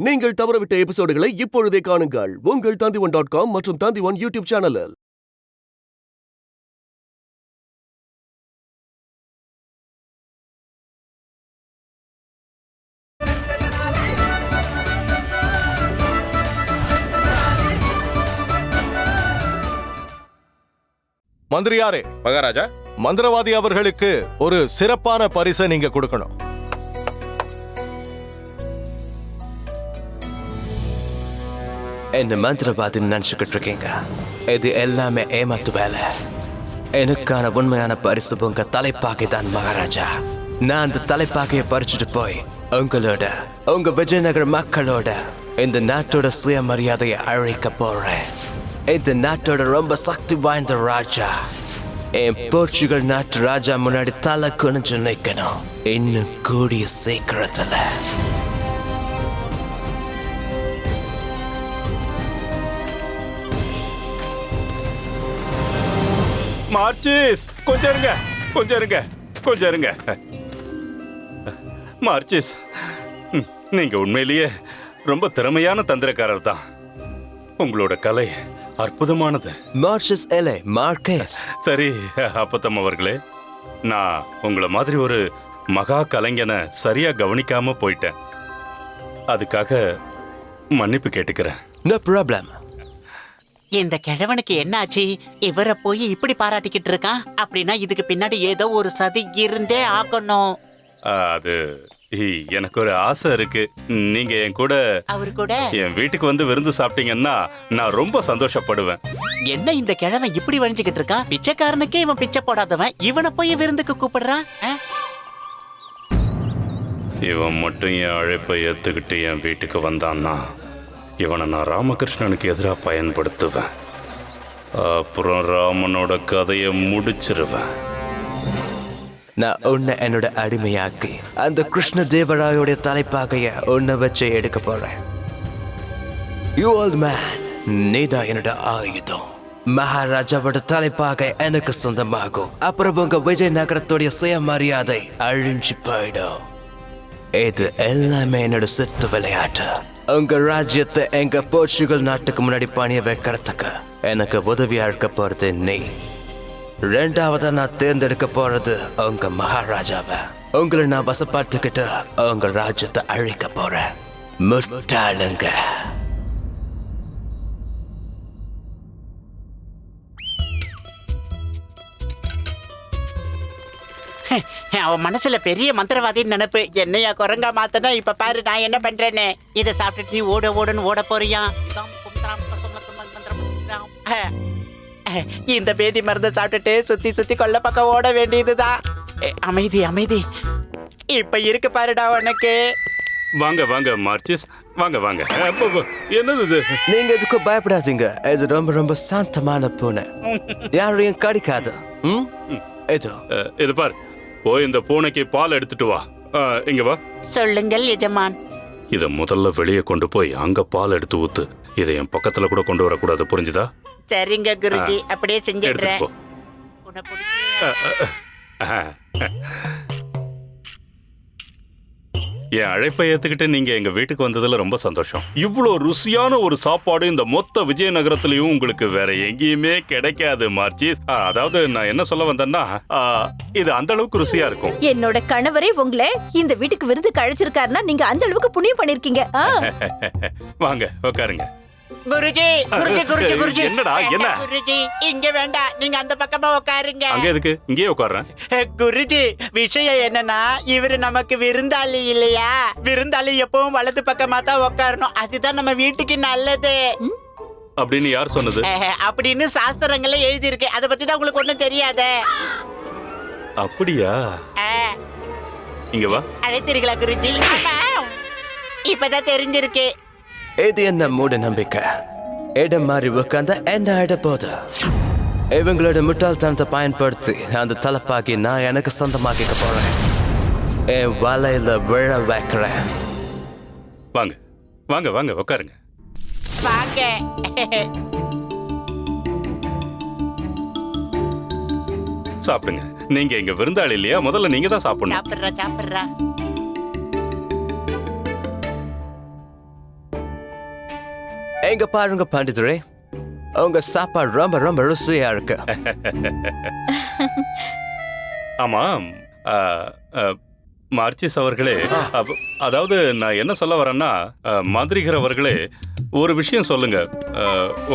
நீங்கள் தவறவிட்ட எபிசோடுகளை இப்பொழுதே காணுங்கள் உங்கள் Tandivan.com மற்றும் Tandivan யூடியூப் சேனலில். மந்திரியாரே, மகாராஜா, மந்திரவாதி அவர்களுக்கு ஒரு சிறப்பான பரிசை நீங்க கொடுக்கணும். என்ன மந்திரவாதி நினைச்சுக்கிட்டு இருக்கீங்க? இது எல்லாமே ஏமாத்து வேலை. எனக்கான உண்மையான பரிசு உங்க தலைப்பாகை தான் மகாராஜா. நான் அந்த தலைப்பாகையை பறிச்சுட்டு போய் உங்க விஜயநகர மக்களோட இந்த நாட்டோட சுயமரியாதையை அழிக்க போறேன். இந்த நாட்டோட ரொம்ப சக்தி வாய்ந்த ராஜா என் போர்ச்சுகல் நாட்டு ராஜா முன்னாடி தலை குனிஞ்சு நிக்கணும். இன்னும் கூடிய சீக்கிரத்துல. மார்ச்சிஸ், கொஞ்சம் இருங்க. மார்ச்சிஸ், நீங்க உண்மையிலேயே ரொம்ப திறமையான தந்திரக்காரர் தான். உங்களோட கலை அற்புதமானது. மார்ச்சஸ் எலே மார்க்கெஸ். சரி அப்பத்தம் அவர்களே, நான் உங்களை மாதிரி ஒரு மகா கலைஞனை சரியா கவனிக்காம போயிட்டேன். அதுக்காக மன்னிப்பு கேட்டுக்கிறேன். No problem. இந்த கிழவனுக்கு என்னாச்சு? இவரை போய் இப்படி பாராட்டிக்கிட்டு இருக்கான். அப்படின்னா இதுக்கு பின்னாடி ஏதோ ஒரு சதி இருந்தே ஆகணும். அது எனக்கு ஒரு ஆசை இருக்கு. நீங்க என் கூட அவர் கூட என் வீட்டுக்கு வந்து விருந்து சாப்பிட்டீங்கன்னா நான் ரொம்ப சந்தோஷப்படுவேன். என்ன இந்த கிழவன் இப்படி வழிஞ்சுக்கிட்டு இருக்கான்? பிச்சைக்காரனுக்கே இவன் பிச்சை போடாதவன், இவனை போய் விருந்துக்கு கூப்பிடுறான். இவன் மட்டும் என் அழைப்பை ஏத்துக்கிட்டு என் வீட்டுக்கு வந்தான்னா இவனை நான் ராமகிருஷ்ணனுக்கு எதிராக பயன்படுத்துவேன். அப்புறம் ராமனோட கதையை முடிச்சிருவேன். நான் உன்னை என்னோட அடிமையாக்கி அந்த கிருஷ்ண தேவராயோட தலைப்பாகைய உன்னை வச்சு எடுக்க போறேன். யூ ஓல்ட் மேன், நீதான் என்னோட ஆயுதம். மகாராஜாவோட தலைப்பாகை எனக்கு சொந்தமாகும். அப்புறம் உங்க விஜயநகரத்துடைய சுயமரியாதை அழிஞ்சு போயிடும். இது எல்லாமே என்னோட சித்து விளையாட்டு. உங்க ராஜ்யத்தை எங்க போர்ச்சுகல் நாட்டுக்கு முன்னாடி பணிய வைக்கிறதுக்கு எனக்கு உதவியா இருக்க போறது நீ. ரெண்டாவதா நான் தேர்ந்தெடுக்க போறது உங்க மகாராஜாவை. உங்களை நான் வசப்படுத்திக்கிட்டு உங்க ராஜ்யத்தை அழிக்க போறேன். முட்டாளுங்க. அவன் மனசுல பெரிய மந்திரவாதி நினைப்பு. என்னையா குரங்கா மாத்தனா? இப்ப பாரு நான் என்ன பண்றேன்னு. இதை சாப்பிட்டுட்டு நீ ஓடுன்னு ஓட போறியா? இந்த பேதி மருந்தை சாப்பிட்டுட்டு சுத்தி சுத்தி கொல்ல பக்கம் ஓட வேண்டியதுதான். அமைதி. இப்ப இருக்கு பாருடா உனக்கு. வாங்க மார்ச்சிஸ், வாங்க. என்னது இது? நீங்க எதுக்கு பயப்படாதீங்க. இது ரொம்ப ரொம்ப சாந்தமான பூனை, யாரையும் கடிக்காது. இது பாரு, போய் இந்த பூனைக்கு பால் எடுத்துட்டு வா. இங்க வா. சொல்லுங்கள் எஜமான். இத முதல்ல வெளியே கொண்டு போய் அங்க பால் எடுத்து ஊத்து. இதை என் பக்கத்துல கூட கொண்டு வரக்கூடாது, புரிஞ்சுதா? சரிங்க குருஜி, அப்படியே செஞ்சிடுறேன். என் அழைப்பை ஏத்துக்கிட்டு நீங்க எங்க வீட்டுக்கு வந்ததுல ரொம்ப சந்தோஷம். இவ்வளவு ருசியான ஒரு சாப்பாடு இந்த மொத்த விஜயநகரத்திலயும் உங்களுக்கு வேற எங்கேயுமே கிடைக்காது மார்ச்சிஸ். அதாவது நான் என்ன சொல்ல வந்தேன்னா, இது அந்த அளவுக்கு ருசியா இருக்கும். என்னோட கணவரே உங்களை இந்த வீட்டுக்கு விருந்துக்கு அழைச்சிருக்காருன்னா நீங்க அந்த அளவுக்கு புண்ணியம் பண்ணிருக்கீங்க. வாங்க உட்காருங்க. குருஜி. என்னடா என்ன? குருஜி இங்க வேண்டாம், நீங்க அந்த பக்கமா உட்காருங்க. அங்க எதுக்கு? இங்கே உட்கார்றேன். குருஜி, விஷயம் என்னன்னா இவரு நமக்கு விருந்தாளி இல்லையா? விருந்தாளி எப்பவும் வலது பக்கமா தான் உட்காரணும். அதுதான் நம்ம வீட்டுக்கு நல்லது அப்படின்னு யார் சொன்னது? அப்படின்னு சாஸ்திரங்கள்ல எழுதி இருக்கு. அத பத்தி தான் உங்களுக்கு ஒண்ணும் தெரியாதே. அப்படியா? இங்க வா. அழைத்தீர்களா குருஜி? இப்பதான் தெரிஞ்சிருக்கு. இது என்ன மூட நம்பிக்கை? இடம் மாறி உட்கார்ந்த என்ன ஆயிட போது? இவங்களோட முட்டாள்தனத்தை பயன்படுத்தி அந்த தலைப்பாக்கி நான் எனக்கு சொந்தமாக்கிக்க போறேன். என் வலையில விழ வைக்கிறேன். வாங்க உட்காருங்க. வாங்க. சாப்பிடுங்க. நீங்க எங்க விருந்தாளி இல்லையா? முதல்ல நீங்க தான் சாப்பிடணும். சாப்பிடுறா. எங்க பாருங்க பண்டிதரே, உங்க சாப்பாடு ரொம்ப ரொம்ப ருசியா இருக்கு. ஆமாம் மார்ச்சிஸ் அவர்களே, அதாவது நான் என்ன சொல்ல வரேன்னா, மாந்திரிகர் அவர்களே, ஒரு விஷயம் சொல்லுங்க.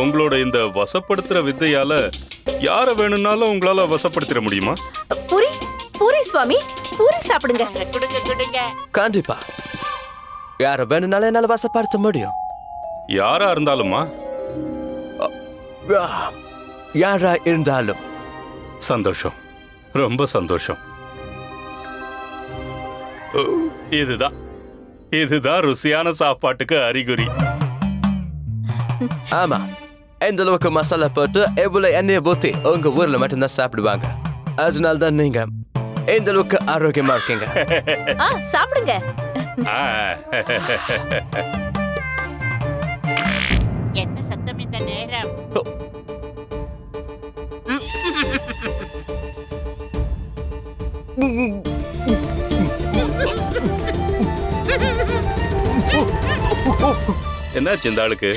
உங்களோட இந்த வசப்படுத்துற வித்தையால யார வேணும்னாலும் உங்களால வசப்படுத்திட முடியுமா? பூரி பூரி சுவாமி, பூரி சாப்பிடுங்க. கொடுங்க கொடுங்க. கண்டிப்பா யார வேணும்னாலும் என்னால வசப்படுத்த முடியும். யாரா இருந்தாலுமா? யாரா இருந்தாலும். சந்தோஷம், ரொம்ப சந்தோஷம். இதுதான் ருசியான சாப்பாட்டுக்கு அறிகுறி. ஆமா, எந்த அளவுக்கு மசாலா போட்டு எவ்வளவு எண்ணெயை ஊத்தி உங்க ஊர்ல மட்டும்தான் சாப்பிடுவாங்க. அதனால தான் நீங்க எந்த அளவுக்கு ஆரோக்கியமா இருக்கீங்க. சாப்பிடுங்க. என்ன சத்தம் இந்த நேரம்? என்னாச்சு இந்த ஆளுக்கு?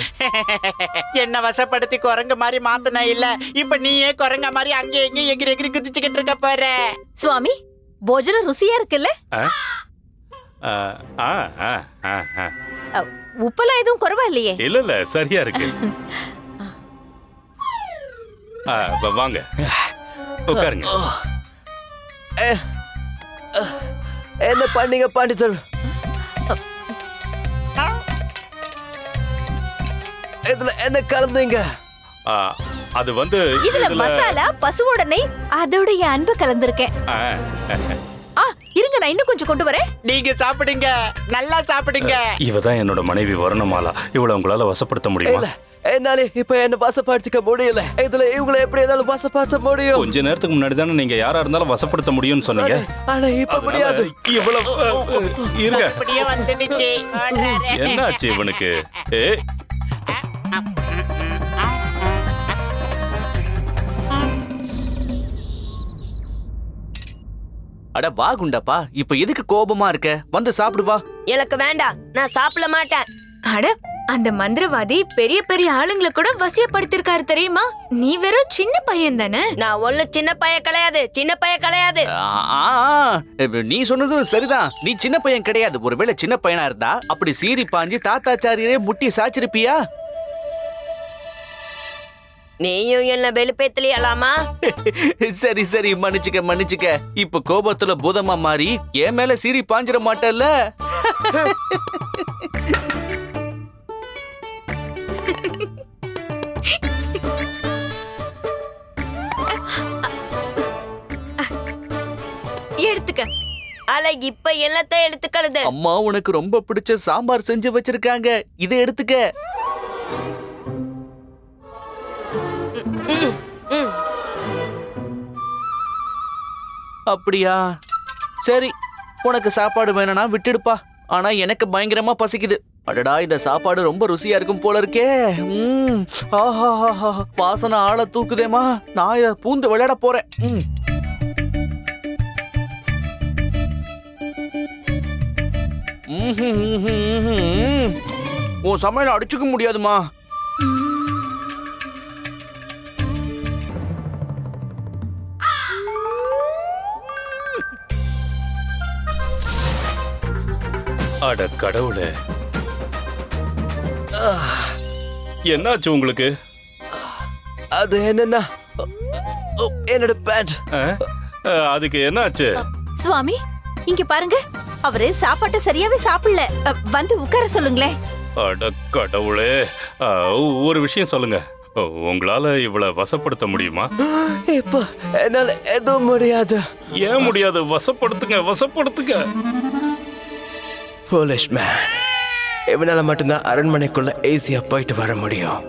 என்ன வசப்படுத்தி குரங்கு மாதிரி மாத்தன இல்ல, இப்ப நீயே குரங்க மாதிரி அங்க எங்க எகிரி எகிரி குதிச்சுக்கிட்டு இருக்க போற. சுவாமி, போஜனம் ருசியா இருக்குல்ல? உப்பெல்லாம் எதுவும் குறைவா இல்லையே? இல்ல சரியா இருக்கு. வாங்க உட்காருங்க. என்ன பண்ணீங்க பண்டிதர்? இதுல என்ன கலந்தீங்க? அது வந்து இதுல மசாலா, பசுவோட நெய், அதோடைய அன்பு கலந்திருக்கேன். இருங்க, நான் இன்னும் கொஞ்சம் கொண்டு வரேன். நீங்க சாப்பிடுங்க, நல்லா சாப்பிடுங்க. இவதான் என்னோட மனைவி வருணமாலா. இவளை உங்களால வசப்படுத்த முடியுமா? என்னால இப்ப என்ன வசப்படுத்திக்க முடியல. இதுல இவங்களை எப்படி என்னால வசப்படுத்த முடியும்? கொஞ்ச நேரத்துக்கு முன்னாடி தானே நீங்க யாரா இருந்தாலும் வசப்படுத்த முடியும்னு சொன்னீங்க. ஆனா இப்ப முடியாது. இவ்வளவு இருங்க. அப்படியே வந்துடுச்சு. என்னாச்சு இவனுக்கு? அட வா குண்டப்பா, இப்ப எதுக்கு கோபமா இருக்க? வந்து சாப்பிடு வா. எனக்கு வேண்டாம், நான் சாப்பிட மாட்டேன். அட, அந்த மந்திரவாதி பெரிய பெரிய ஆளுங்களை கூட வசியப்படுத்திருக்காரு தெரியுமா? நீ வெறும் சின்ன பையன் தானே. நான் ஒண்ணு சின்ன பையன் கிடையாது, சின்ன பையன் கிடையாது. நீ சொன்னதும் சரிதான், நீ சின்ன பையன் கிடையாது. ஒருவேளை சின்ன பையனா இருந்தா அப்படி சீறி பாஞ்சு தாத்தாச்சாரியரே முட்டி சாச்சிருப்பியா? நீயும் என்ன வெளுப்பேத்தலையாலாமா? சரி சரி, மன்னிச்சுக்க. இப்ப கோபத்துல பூதமா மாறி என் மேல சீறி பாஞ்சிட மாட்டல்ல? எடுத்துக்க. அல இப்ப எல்லாத்த எடுத்துக்கிறது. அம்மா உனக்கு ரொம்ப பிடிச்ச சாம்பார் செஞ்சு வச்சிருக்காங்க, இதை எடுத்துக்க. அப்படியா? சரி, உனக்கு சாப்பாடு வேணும்னா விட்டுடுப்பா. ஆனா எனக்கு பயங்கரமா பசிக்குது. அடடா, இந்த சாப்பாடு ரொம்ப ருசியா இருக்கும் போல இருக்கே. ஆஹா, வாசனை ஆள தூக்குதேமா. நான் இத பூந்து விளையாட போறேன். உன் சமையல அடிச்சுக்க முடியாதுமா. அட கடவுளே, என்னாச்சு உங்களுக்கு? அது என்னன்னா என்னோட பேண்ட். அதுக்கு என்னாச்சு? சுவாமி, இங்க பாருங்க, அவரு சாப்பாட்டை சரியாவே சாப்பிடல. வந்து உட்கார சொல்லுங்களேன். அட கடவுளே, ஒரு விஷயம் சொல்லுங்க. உங்களால இவ்வளவு வசப்படுத்த முடியுமா? இப்ப என்னால எதுவும் முடியாது. ஏன் முடியாது? வசப்படுத்துங்க. Foolish man. இவனால மட்டும்தான் அரண்மனைக்குள்ள ஈஸியா போயிட்டு வர முடியும்.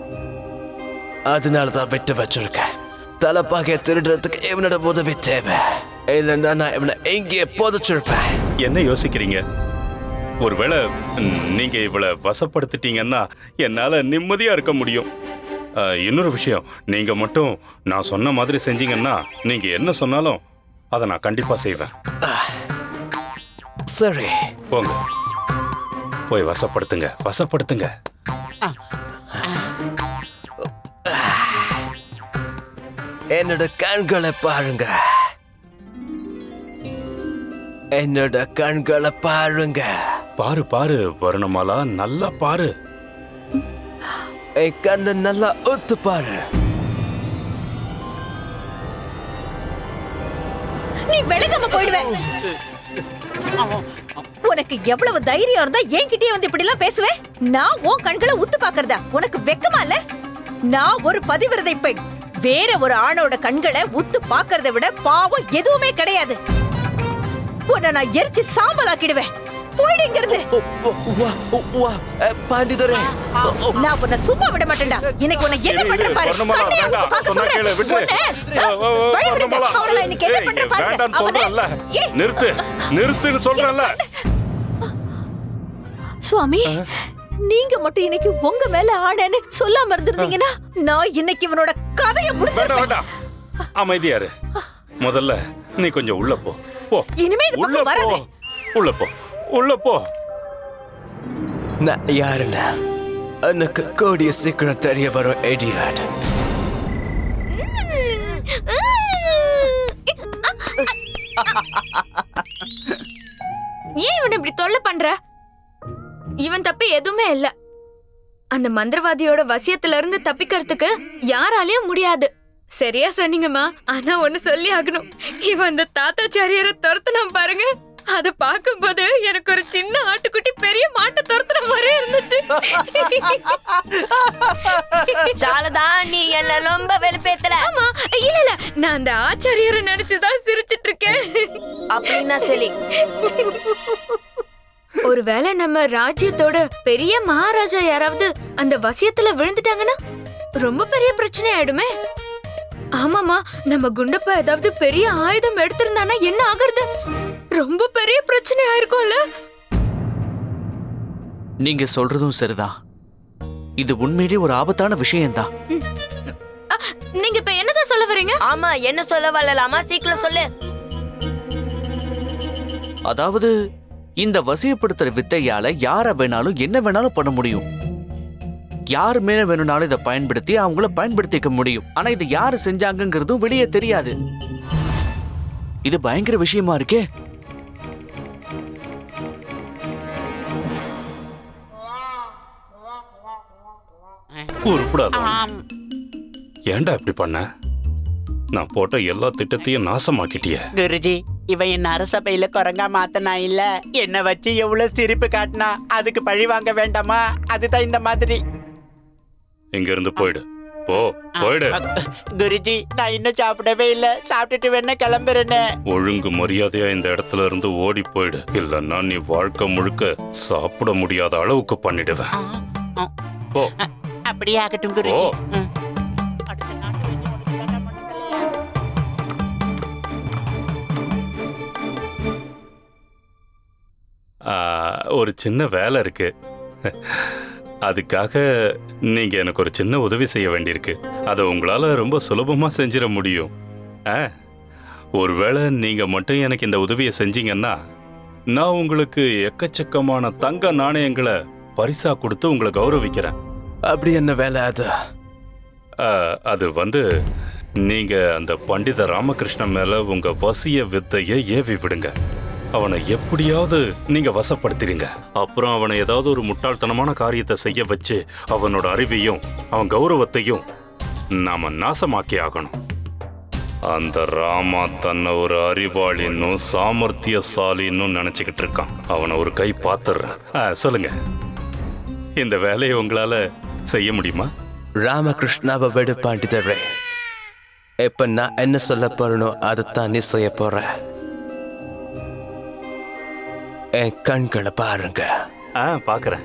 அதனாலதான் விட்டு வச்சிருக்கேன். தலைப்பாக திருடுறதுக்கு இவனோட உதவி தேவை. இல்லைன்னா நான் இவனை எங்கேயே புதைச்சிருப்பேன். என்ன யோசிக்கிறீங்க? ஒருவேளை நீங்க இவ்வளவு வசப்படுத்திட்டீங்கன்னா என்னால நிம்மதியா இருக்க முடியும். இன்னொரு விஷயம், நீங்க மட்டும் நான் சொன்ன மாதிரி செஞ்சீங்கன்னா நீங்க என்ன சொன்னாலும் அதை நான் கண்டிப்பா செய்வேன். சரி, போங்க, போய் வசப்படுத்துங்க. என்னோட கண்களை பாருங்க. என்னோட கண்களை பாருங்க. பாரு பாரு வருணமாலா, நல்லா பாரு. என் கண்ணை நல்லா ஒத்து பாரு. நீ விலகாம போயிடுவேன். உனக்கு எவ்வளவு தைரியம் இருந்தா என்கிட்டயே வந்து இப்படி எல்லாம் பேசுவேன்? நான் உன் கண்களை உத்து பாக்குறதா? உனக்கு வெக்கமா இல்ல? நான் ஒரு பதிவிரதை பெண். வேற ஒரு ஆணோட கண்களை உத்து பாக்குறத விட பாவம் எதுவுமே கிடையாது. உன்னை நான் எரிச்சு சாம்பலாக்கிடுவேன். போயிடுங்கிறது. பாண்டிதரே, நான் உன்னை சும்மா விட மாட்டேன்டா. இன்னைக்கு உன்னை என்ன பண்ற பாரு. கண்ணையை உத்து பார்க்க சொல்றேன். அவனை நான் இன்னைக்கு என்ன பண்ற பாருங்க. நிறுத்துன்னு சொல்றேன்ல. சுவாமி, நீங்க மட்டும் இன்னைக்கு உங்க மேல ஆணேன்னு சொல்லாம இருந்திருந்தீங்கன்னா நான் இன்னைக்கு இவனோட கதையை முடிச்சிருப்பேன். அமைதியாரு. முதல்ல நீ கொஞ்சம் உள்ள போ. போ. இனிமே இந்த பக்கம் வராதே. உள்ள போ. உள்ள போ. நான் யாருன்னா எனக்கு கூடிய சீக்கிரம் தெரிய வரும் இடியாட். ஏன் இவன் இப்படி தொல்லை பண்ற? இவன் தப்பு எதுவுமே இல்ல. அந்த மந்திரவாதியோட வசியத்துல இருந்து தப்பிக்கிறதுக்கு யாராலையும் முடியாது. சரியா சொன்னீங்கம்மா. ஆனா ஒண்ணு சொல்லி ஆகணும். இவன் அந்த தாத்தாச்சாரியார துரத்துனா பாருங்க, அத பாக்கும்போது எனக்கு ஒரு சின்ன ஆட்டுக்குட்டி பெரிய மாட்டை துரத்துற மாதிரி இருந்துச்சு. சாலதா, நீ என்ன ரொம்ப வெளுப்பேத்தல. ஆமா, இல்ல இல்ல, நான் அந்த ஆச்சாரியரை நினைச்சுதான் சிரிச்சிட்டு இருக்கேன். அப்படின்னா சரி. ஒருவேளை நம்ம ராஜ்யத்தோட பெரிய மகாராஜா யாராவது அந்த வசியத்துல விழுந்துட்டாங்கன்னா ரொம்ப பெரிய பிரச்சனை ஆயிடுமே. ஆமாமா, நம்ம குண்டப்பா ஏதாவது பெரிய ஆயுதம் எடுத்திருந்தானா என்ன ஆகுறது? ரொம்ப பெரிய பிரச்சனை ஆயிருக்கும்ல. நீங்க சொல்றதும் சரிதான். இது உண்மையிலேயே ஒரு ஆபத்தான விஷயம்தான். நீங்க இப்ப என்னதான் சொல்ல வரீங்க? ஆமா, என்ன சொல்ல வரலாமா? சீக்கிரம் சொல்லு. அதாவது இந்த வசியப்படுத்துற வித்தையால யார வேணாலும் என்ன வேணாலும் பண்ண முடியும். யாரு மேல வேணும்னாலும் இதை பயன்படுத்தி அவங்கள பயன்படுத்திக்க முடியும். ஆனா இது யாரு செஞ்சாங்கிறதும் வெளியே தெரியாது. இது பயங்கர விஷயமா இருக்கே. உருப்படாத. ஏன்டா இப்படி பண்ண? நான் போட்ட எல்லா திட்டத்தையும் நாசமாக்கிட்டிய. குருஜி, இவன் என்ன அரசபையில குரங்கா மாத்தனா இல்ல, என்ன வச்சு எவ்வளவு சிரிப்பு காட்டினா அதுக்கு பழி வாங்க வேண்டாமா? அதுதான் இந்த மாதிரி. இங்க இருந்து போயிடு. போ, போயிடு. குருஜி, நான் இன்னும் சாப்பிடவே இல்ல. சாப்பிட்டுட்டு வேணா கிளம்புறேன்னு. ஒழுங்கு மரியாதையா இந்த இடத்துல இருந்து ஓடி போயிடு. இல்லன்னா நீ வாழ்க்கை முழுக்க சாப்பிட முடியாத அளவுக்கு பண்ணிடுவேன். போ. அப்படியே ஆகட்டும் குருஜி. ஒரு சின்ன வேலை இருக்கு. அதுக்காக நீங்க எனக்கு ஒரு சின்ன உதவி செய்ய வேண்டியிருக்கு. அதை உங்களால ரொம்ப சுலபமா செஞ்சிட முடியும். ஒருவேளை நீங்க மட்டும் எனக்கு இந்த உதவியை செஞ்சீங்கன்னா நான் உங்களுக்கு எக்கச்சக்கமான தங்க நாணயங்களை பரிசா கொடுத்து உங்களை கௌரவிக்கிறேன். அப்படி என்ன வேலை அது? அது நீங்க அந்த பண்டித ராமகிருஷ்ணன் மேல உங்க வசிய வித்தையை ஏவி விடுங்க. அவனை எப்படியாவது நீங்க வசப்படுத்திடுங்க. அப்புறம் அவனை ஏதாவது ஒரு முட்டாள்தனமான காரியத்தை செய்ய வச்சு அவனோட அறிவையும் அவன் கௌரவத்தையும் நாம நாசமாக்கி ஆகணும். அந்த ராமா தன்னை ஒரு அறிவாளின்னும் சாமர்த்தியசாலின்னும் நினைச்சுக்கிட்டு இருக்கான். அவனை ஒரு கை பாத்துறேன். சொல்லுங்க, இந்த வேலையை உங்களால செய்ய முடியுமா? ராமகிருஷ்ணாவை விடு பாண்டிதரே. இப்ப நான் என்ன சொல்ல போறனோ அதைத்தான் நீ செய்ய போற. என் கண்களை பாருங்க. பாக்குறேன்.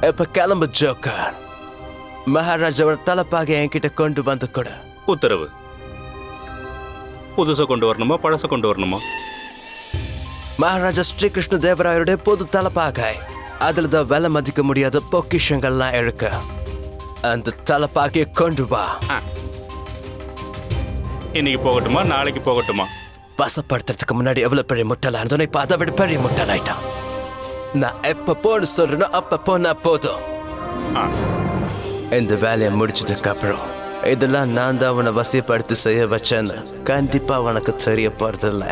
இப்ப கிளம்பு ஜோக்கர். மகாராஜாவோட தலைப்பாக என்கிட்ட கொண்டு வந்து கொடு. உத்தரவு. புதுசை கொண்டு வரணுமா பழச கொண்டு வரணுமா? மகாராஜா ஸ்ரீ கிருஷ்ண தேவராயருடைய பொது தலைப்பாகை. அதுலதான் விலை மதிக்க முடியாத பொக்கிஷங்கள்லாம் இருக்கு. அந்த தலைப்பாகையை கொண்டு வா. இன்னைக்கு போகட்டுமா நாளைக்கு போகட்டுமா? வசப்படுத்துறதுக்கு முன்னாடி எவ்வளவு பெரிய முட்டலா இருந்தோம், இப்ப அதை விட பெரிய முட்டலாயிட்டான். நான் எப்ப போன்னு சொல்றேனோ அப்ப போனா போதும். இந்த வேலையை முடிச்சதுக்கு அப்புறம் இதெல்லாம் நான் தான் உன்னை வசியப்படுத்தி செய்ய வச்சேன்னு கண்டிப்பா உனக்கு தெரிய போறதில்ல.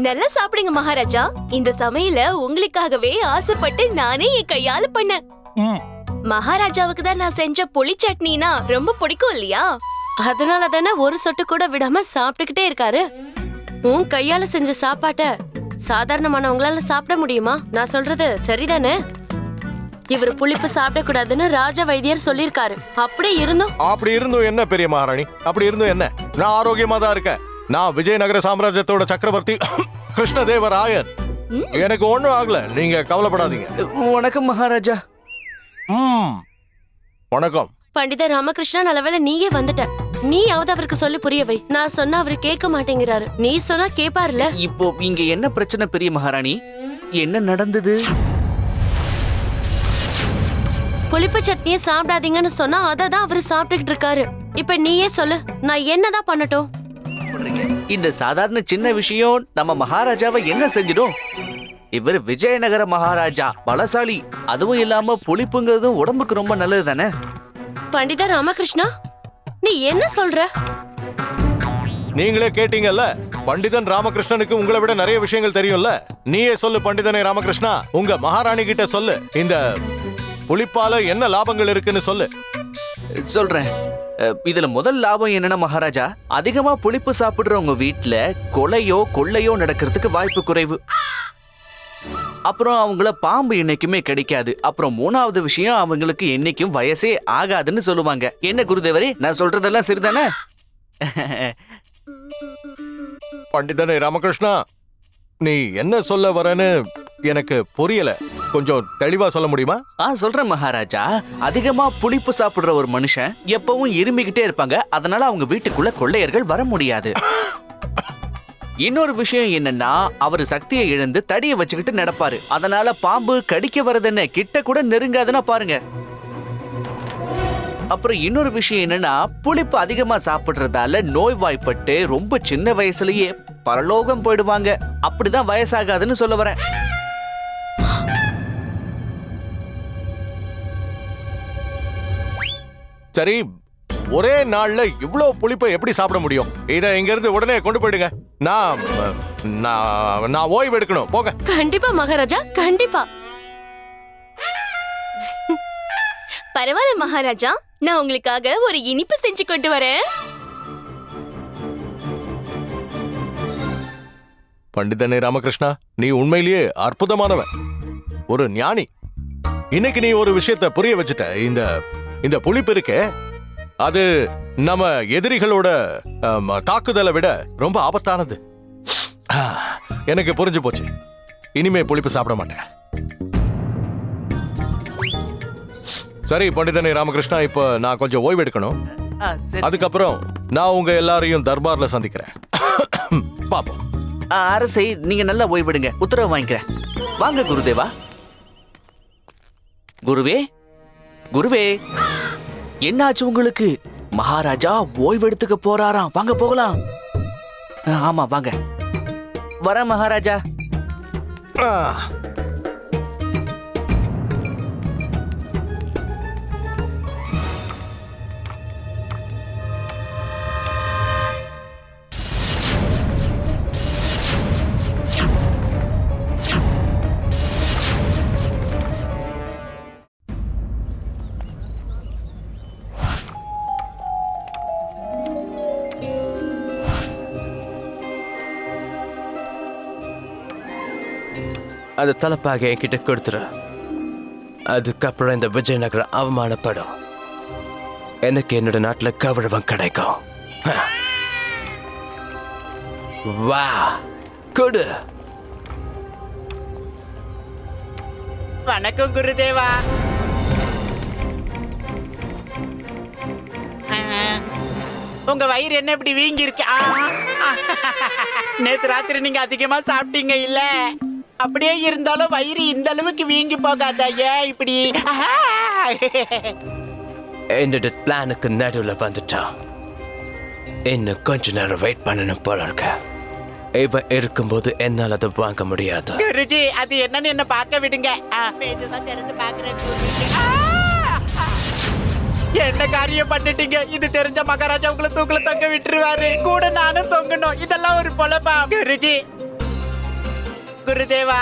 நல்லா சாப்பிடுங்க மகாராஜா. இந்த சமையல உங்களுக்காகவே ஆசைப்பட்டு நானே என் கையால பண்ணேன். மகாராஜாவுக்கு தான் நான் செஞ்ச புளி சட்னினா ரொம்ப பிடிக்கும் இல்லையா? அதனால தானே ஒரு சொட்டு கூட விடாம சாப்பிட்டுக்கிட்டே இருக்காரு. உன் கையால செஞ்ச சாப்பாட்ட சாதாரணமானவங்களால சாப்பிட முடியுமா? நான் சொல்றது சரிதானே? இவர் புளிப்பு சாப்பிடக்கூடாதுன்னு ராஜ வைத்தியர் சொல்லிருக்காரு. அப்படியே இருந்தும் என்ன பெரிய மகாராணி, அப்படி இருந்தும் என்ன, நான் ஆரோக்கியமா தான் இருக்கேன். நான் விஜயநகர சாம்ராஜ்யத்தோட சக்கரவர்த்தி கிருஷ்ணதேவராயன். எனக்கு ஒண்ணும் ஆகல, நீங்க கவலைப்படாதீங்க. வணக்கம் மகாராஜா. வணக்கம். பண்டித ராமகிருஷ்ணா, நல்லவேளை நீயே வந்துட்ட. நீயாவது அவருக்கு சொல்லி புரிய வை. நான் சொன்னா அவரு கேட்க மாட்டேங்கிறாரு. நீ சொன்னா கேப்பாருல. இப்போ இங்க என்ன பிரச்சனை பெரிய மகாராணி? என்ன நடந்தது? புளிப்பு சட்னியை சாப்பிடாதீங்கன்னு சொன்னா அததான் அவரு சாப்பிட்டுக்கிட்டு இருக்காரு. இப்ப நீயே சொல்லு, நான் என்னதான் பண்ணட்டும்? இந்த சாதாரண சின்ன விஷயம் நம்ம மகாராஜாவை என்ன செஞ்சிடும்? இவர் விஜயநகர மகாராஜா, பலசாலி. அதுவும் இல்லாம புளிப்புங்கிறதும் உடம்புக்கு ரொம்ப நல்லது தானே? பண்டித ராமகிருஷ்ணா, நீ என்ன சொல்ற? நீங்களே கேட்டீங்கல்ல, பண்டிதன் ராமகிருஷ்ணனுக்கு உங்களை விட நிறைய விஷயங்கள் தெரியும்ல. நீயே சொல்லு பண்டிதனே ராமகிருஷ்ணா, உங்க மகாராணி கிட்ட சொல்லு, இந்த புளிப்பால என்ன லாபங்கள் இருக்குன்னு சொல்லு. சொல்றேன். இதுல முதல் லாபம் என்னன்னா மகாராஜா, அதிகமா புளிப்பு சாப்பிடுறவங்க வீட்டுல கொலையோ கொள்ளையோ நடக்கிறதுக்கு வாய்ப்பு குறைவு. அப்புறம் அவங்கள பாம்பு என்னைக்குமே கிடைக்காது. அப்புறம் மூணாவது விஷயம், அவங்களுக்கு என்னைக்கும் வயசே ஆகாதுன்னு சொல்லுவாங்க. என்ன குருதேவரே, நான் சொல்றதெல்லாம் சரிதானே? பண்டிதனே ராமகிருஷ்ணா, நீ என்ன சொல்ல வரன்னு எனக்கு புரியல. கொஞ்சம் தெளிவா சொல்ல முடியுமா? சொல்றேன் மகாராஜா. அதிகமா புளிப்பு சாப்பிடுற ஒரு மனுஷன் எப்பவும் இருமிக்கிட்டே இருப்பாங்க. அதனால அவங்க வீட்டுக்குள்ள கொள்ளையர்கள் வர முடியாது. இன்னொரு விஷயம் என்னன்னா, அவரு சக்தியை இழந்து தடியை வச்சுக்கிட்டு நடப்பாரு. அதனால பாம்பு கடிக்க வரதுன்னு கிட்ட கூட நெருங்காதுன்னா பாருங்க. அப்புறம் இன்னொரு விஷயம் என்னன்னா, புளிப்பு அதிகமா சாப்பிடுறதால நோய்வாய்ப்பட்டு ரொம்ப சின்ன வயசுலயே பரலோகம் போயிடுவாங்க. அப்படிதான் வயசாகாதுன்னு சொல்ல வரேன். சரி, ஒரே நாள்ல இவ்ளோ புளிப்பை எப்படி சாப்பிட முடியும்? இத இங்க இருந்து உடனே கொண்டு போயிடுங்க. நான் ஓய்வு எடுக்கணும். போங்க. கண்டிப்பா மகாராஜா, கண்டிப்பா. பரவாயில்ல மகாராஜா, நான் உங்களுக்காக ஒரு இனிப்பு செஞ்சு கொண்டு வரேன். பண்டிதனே ராமகிருஷ்ணா, நீ உண்மையிலேயே அற்புதமானவன், ஒரு ஞானி. இன்னைக்கு நீ ஒரு விஷயத்தை புரிய வச்சுட்ட. இந்த புளிப்பு இருக்கே, அது நம்ம எதிரிகளோட தாக்குதலை விட ரொம்ப ஆபத்தானது. எனக்கு புரிஞ்சு போச்சு. இனிமே புளிப்பு சாப்பிட மாட்டேன். சரி பண்டிதனே ராமகிருஷ்ணா, இப்ப நான் கொஞ்சம் ஓய்வு எடுக்கணும். அதுக்கப்புறம் நான் உங்க எல்லாரையும் தர்பார்ல சந்திக்கிறேன். பாப்போம். அரசை, நீங்க நல்லா ஓய்விடுங்க. உத்தரவு வாங்கிக்கிறேன். வாங்க குருதேவா. குருவே, குருவே, என்னாச்சு உங்களுக்கு? மகாராஜா ஓய்வெடுத்துக்க போறாராம். வாங்க போகலாம். ஆமா வாங்க. வர மகாராஜா. அது தலைப்பாக என்கிட்ட கொடுத்துரு. அதுக்கப்புறம் இந்த விஜயநகரம் அவமானப்படும். எனக்கு என்னோட நாட்டுல கௌரவம் கிடைக்கும். வா கொடு. வணக்கம் குருதேவா. உங்க வயிறு என்ன இப்படி வீங்கி இருக்கு? நேத்து ராத்திரி நீங்க அதிகமா சாப்பிட்டீங்க இல்ல? அப்படியே இருந்தாலும் வயிறு இந்த அளவுக்கு வீங்கி போகாதா? ஏன் இப்படி? என்னோட பிளானுக்கு நடுவில் வந்துட்டா. இன்னும் கொஞ்ச நேரம் வெயிட் பண்ணணும் போல இருக்க. இவ இருக்கும்போது என்னால் அதை வாங்க முடியாது. குருஜி அது என்னன்னு என்ன பார்க்க விடுங்க. இதுதான் திறந்து பார்க்கிறேன் குருஜி. என்ன காரியம் பண்ணிட்டீங்க? இது தெரிஞ்ச மகாராஜா உங்களை தூக்குல தொங்க விட்டுருவாரு. கூட நானும் தொங்கணும். இதெல்லாம் ஒரு பொழப்பா? குருஜி, குருதேவா,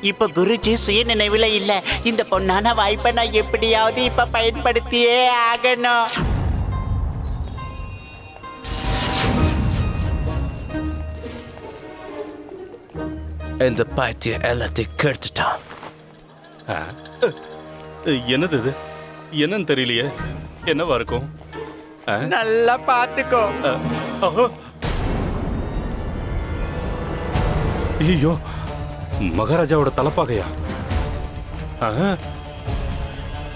இப்ப குருஜி சுய நினைவுல இல்ல. இந்த பொண்ணான வாய்ப்பை நான் எப்படியாவது இப்ப பயன்படுத்தியே ஆகணும். இந்த பைத்திய எல்லாத்தையும் கெடுத்துட்டான். என்னது இது? என்னன்னு தெரியலையே. என்னவா இருக்கும்? நல்லா பாத்துக்கோ. ஐயோ, மகாராஜாவோட தலப்பாகையா?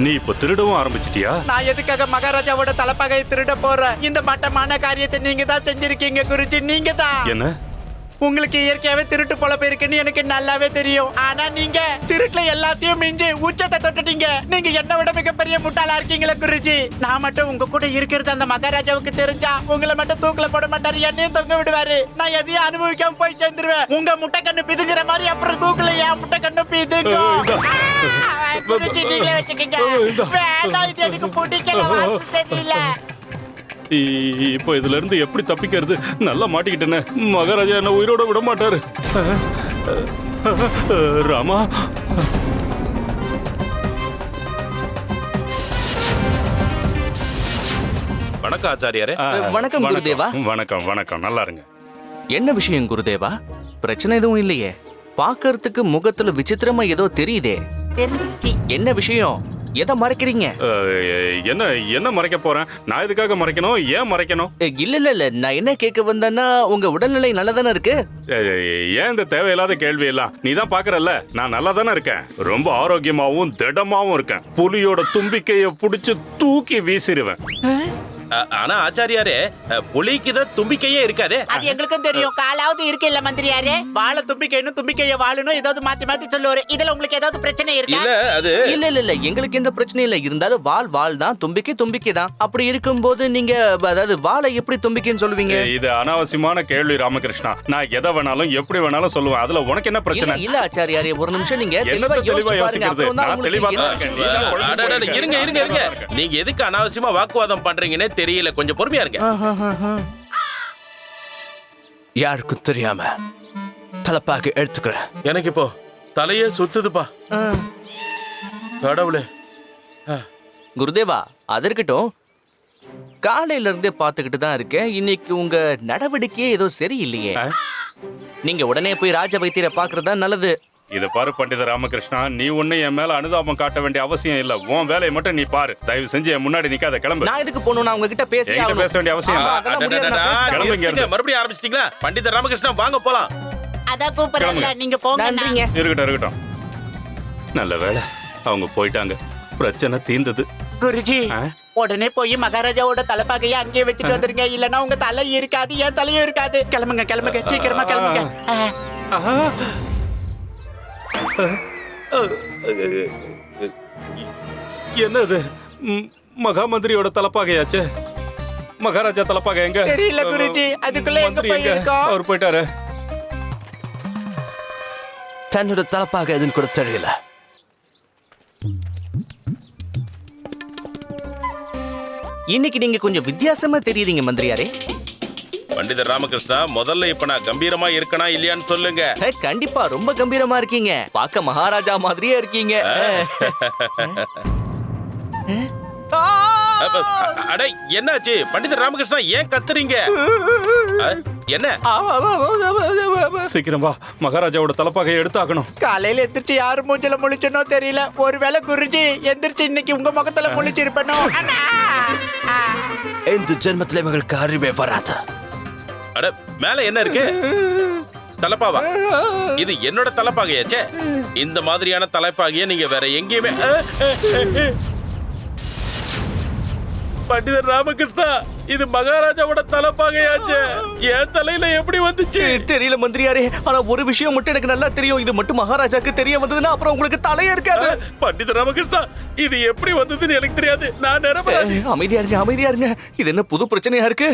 நீ இப்ப திருடவும் ஆரம்பிச்சிட்டியா? நான் எதுக்காக மகாராஜாவோட தலப்பாகையை திருட போறேன்? இந்த மட்டமான காரியத்தை நீங்க தான் செஞ்சிருக்கீங்க குருஜி. நீங்க தான். என்ன? உங்களுக்கு இயற்கையாவே திருட்டு பொழப்பு இருக்குன்னு எனக்கு நல்லாவே தெரியும். ஆனா நீங்க திருட்டுல எல்லாத்தையும் மிஞ்சி உச்சத்தை தொட்டுட்டீங்க. நீங்க என்ன விட மிகப்பெரிய முட்டாளா இருக்கீங்களா குருஜி. நான் மட்டும் உங்க கூட இருக்கிறது அந்த மகாராஜாவுக்கு தெரிஞ்சா உங்களை மட்டும் தூக்கில போட மாட்டாரு, என்னையும் தொங்க விடுவாரு. நான் எதையும் அனுபவிக்காம போய் சேர்ந்துருவேன். உங்க முட்டை கண்ணு பிதுங்குற மாதிரி அப்புறம் தூக்கல என் முட்டை கண்ணு பிதுங்க. குருஜி நீங்களே வச்சுக்கீங்க. வேண்டாம், இது எனக்கு பிடிக்கல, வாசு தெரியல. இப்போ இதுல இருந்து எப்படி தப்பிக்கிறது? நல்லா மாட்டிக்கிட்டேனே. மகாராஜா என்ன உயிரோட விட மாட்டாரு. ராமா, வணக்கம் ஆச்சாரியாரே. வணக்கம் குருதேவா. வணக்கம் வணக்கம். நல்லா இருங்க. என்ன விஷயம் குருதேவா? பிரச்சனை எதுவும் இல்லையே. பார்க்கறதுக்கு முகத்துல விசித்திரமா ஏதோ தெரியுதே. தெரிஞ்சிச்சு. என்ன விஷயம்? எதை மறைக்கிறீங்க? என்ன என்ன மறைக்க போறேன்? நான் எதுக்காக மறைக்கணும்? ஏன் மறைக்கணும்? இல்ல நான் என்ன கேட்க வந்தேன்னா உங்க உடல்நிலை நல்லதானே இருக்கு? ஏன் இந்த தேவையில்லாத கேள்வி எல்லாம்? நீ தான் பாக்குறல்ல, நான் நல்லா தானே இருக்கேன். ரொம்ப ஆரோக்கியமாவும் திடமாவும் இருக்கேன். புலியோட தும்பிக்கைய புடிச்சு தூக்கி வீசிடுவேன். ஆனா ஆச்சாரியாரே, புலிக்கு தான் தும்பிக்கையே இருக்காதே. அது எங்களுக்கும் தெரியும். காலாவது இருக்கு இல்ல மந்திரியாரே? வாழ தும்பிக்கைன்னு தும்பிக்கைய வாழணும் ஏதாவது மாத்தி மாத்தி சொல்லுவாரு. இதுல உங்களுக்கு ஏதாவது பிரச்சனை இருக்கா? இல்ல அது இல்ல எங்களுக்கு எந்த பிரச்சனையும் இல்ல. இருந்தாலும் வால் தான், தும்பிக்கை தான். அப்படி இருக்கும்போது நீங்க அதாவது வாழை எப்படி தும்பிக்கைன்னு சொல்லுவீங்க? இது அனாவசியமான கேள்வி ராமகிருஷ்ணா. நான் எதை வேணாலும் எப்படி வேணாலும் சொல்லுவேன். அதுல உனக்கு என்ன பிரச்சனை? இல்ல ஆச்சாரியாரே, ஒரு நிமிஷம் நீங்க தெளிவா யோசிக்கிறது. நான் தெளிவா தான் இருக்கேன். இருங்க. நீங்க எதுக்கு அனாவசியமா வாக்குவாதம் பண்றீங்கன்னு தெரியல. கொஞ்சம் பொறுமையா இருங்க. யாருக்கும் தெரியாம தலப்பாக எடுத்துக்கிறேன். எனக்கு இப்போ தலையே சுத்துதுப்பா. கடவுளே. குருதேவா, அது இருக்கட்டும். காலையில இருந்தே பாத்துக்கிட்டு தான் இருக்கேன். இன்னைக்கு உங்க நடவடிக்கையே ஏதோ சரியில்லையே. நீங்க உடனே போய் ராஜ வைத்தியரை பாக்குறதா நல்லது. இத பாரு பண்டித ராமகிருஷ்ணா, நீ ஒண்ணு என் மேல அனுதாபம் காட்ட வேண்டிய அவசியம் இல்ல. உன் வேலையை மட்டும் நீ பாரு. தயவு செஞ்சு என் முன்னாடி நிக்காத, கிளம்பு. நான் எதுக்கு போகணும்? நான் உங்ககிட்ட பேச வேண்டிய அவசியம் இல்ல. மறுபடியும் ஆரம்பிச்சிட்டீங்களா? பண்டித ராமகிருஷ்ணா வாங்க போலாம். அதான் கூப்பிடுறேன்ல, நீங்க போங்க. இருக்கட்டும். நல்ல வேலை அவங்க போயிட்டாங்க. பிரச்சனை தீர்ந்தது. குருஜி, உடனே போய் மகாராஜாவோட தலைப்பாகையை அங்கேயே வச்சுட்டு வந்துருங்க. இல்லன்னா உங்க தலை இருக்காது, என் தலையும் இருக்காது. கிளம்புங்க, சீக்கிரமா கிளம்புங்க. என்னது? மகா மந்திரியோட தலப்பாகையாச்சு. மகாராஜா தலப்பாகை எங்க? தெரியல குருஜி. அதுக்குள்ள எங்க போயிருக்கோம்? அவர் போயிட்டாரு. தன்னோட தலப்பாக எதுன்னு கூட தெரியல. இன்னைக்கு நீங்க கொஞ்சம் வித்தியாசமா தெரியுறீங்க மந்திரியாரே. பண்டிதர் ராமகிருஷ்ணா, முதல்ல இப்ப நான் கம்பீரமா இருக்கனா இல்லையான்னு சொல்லுங்க. கண்டிப்பா ரொம்ப கம்பீரமா இருக்கீங்க. பார்க்க மகாராஜா மாதிரியே இருக்கீங்க. அடே, என்னாச்சு பண்டிதர் ராமகிருஷ்ணா? ஏன் கத்துறீங்க? என்ன? சீக்கிரம் வா, மகாராஜாவோட தலப்பாகையை எடுத்தாகணும். காலையில எந்திரிச்சு யாரு மூஞ்சில முழிச்சனோ தெரியல. ஒருவேளை குருஜி எந்திரிச்சு இன்னைக்கு உங்க முகத்துல முழிச்சிருப்பனோ. இந்த ஜென்மத்துல இவங்களுக்கு அறிவே வராது. அட, மேல என்ன இருக்கு? தலப்பாவா? இது என்னோட தலப்பாகையாச்சே. இந்த மாதிரியான தலப்பாகையை நீங்க வேற எங்கேயுமே பண்டிதர் ராமகிருஷ்ணா, இது மகாராஜாவோட தலைப்பாகையாச்சு. என் தலையில எப்படி வந்துச்சு? தெரியல மந்திரியாரே, ஆனா ஒரு விஷயம் மட்டும் எனக்கு நல்லா தெரியும். இது மட்டும் மகாராஜாக்கு தெரிய வந்ததுன்னா அப்புறம் உங்களுக்கு தலையே இருக்காது. பண்டிதர் ராமகிருஷ்ணா, இது எப்படி வந்ததுன்னு எனக்கு தெரியாது. நான் நிரபராதி. அமைதியா இருங்க, அமைதியா இருங்க. இது என்ன புது பிரச்சனையா இருக்கு?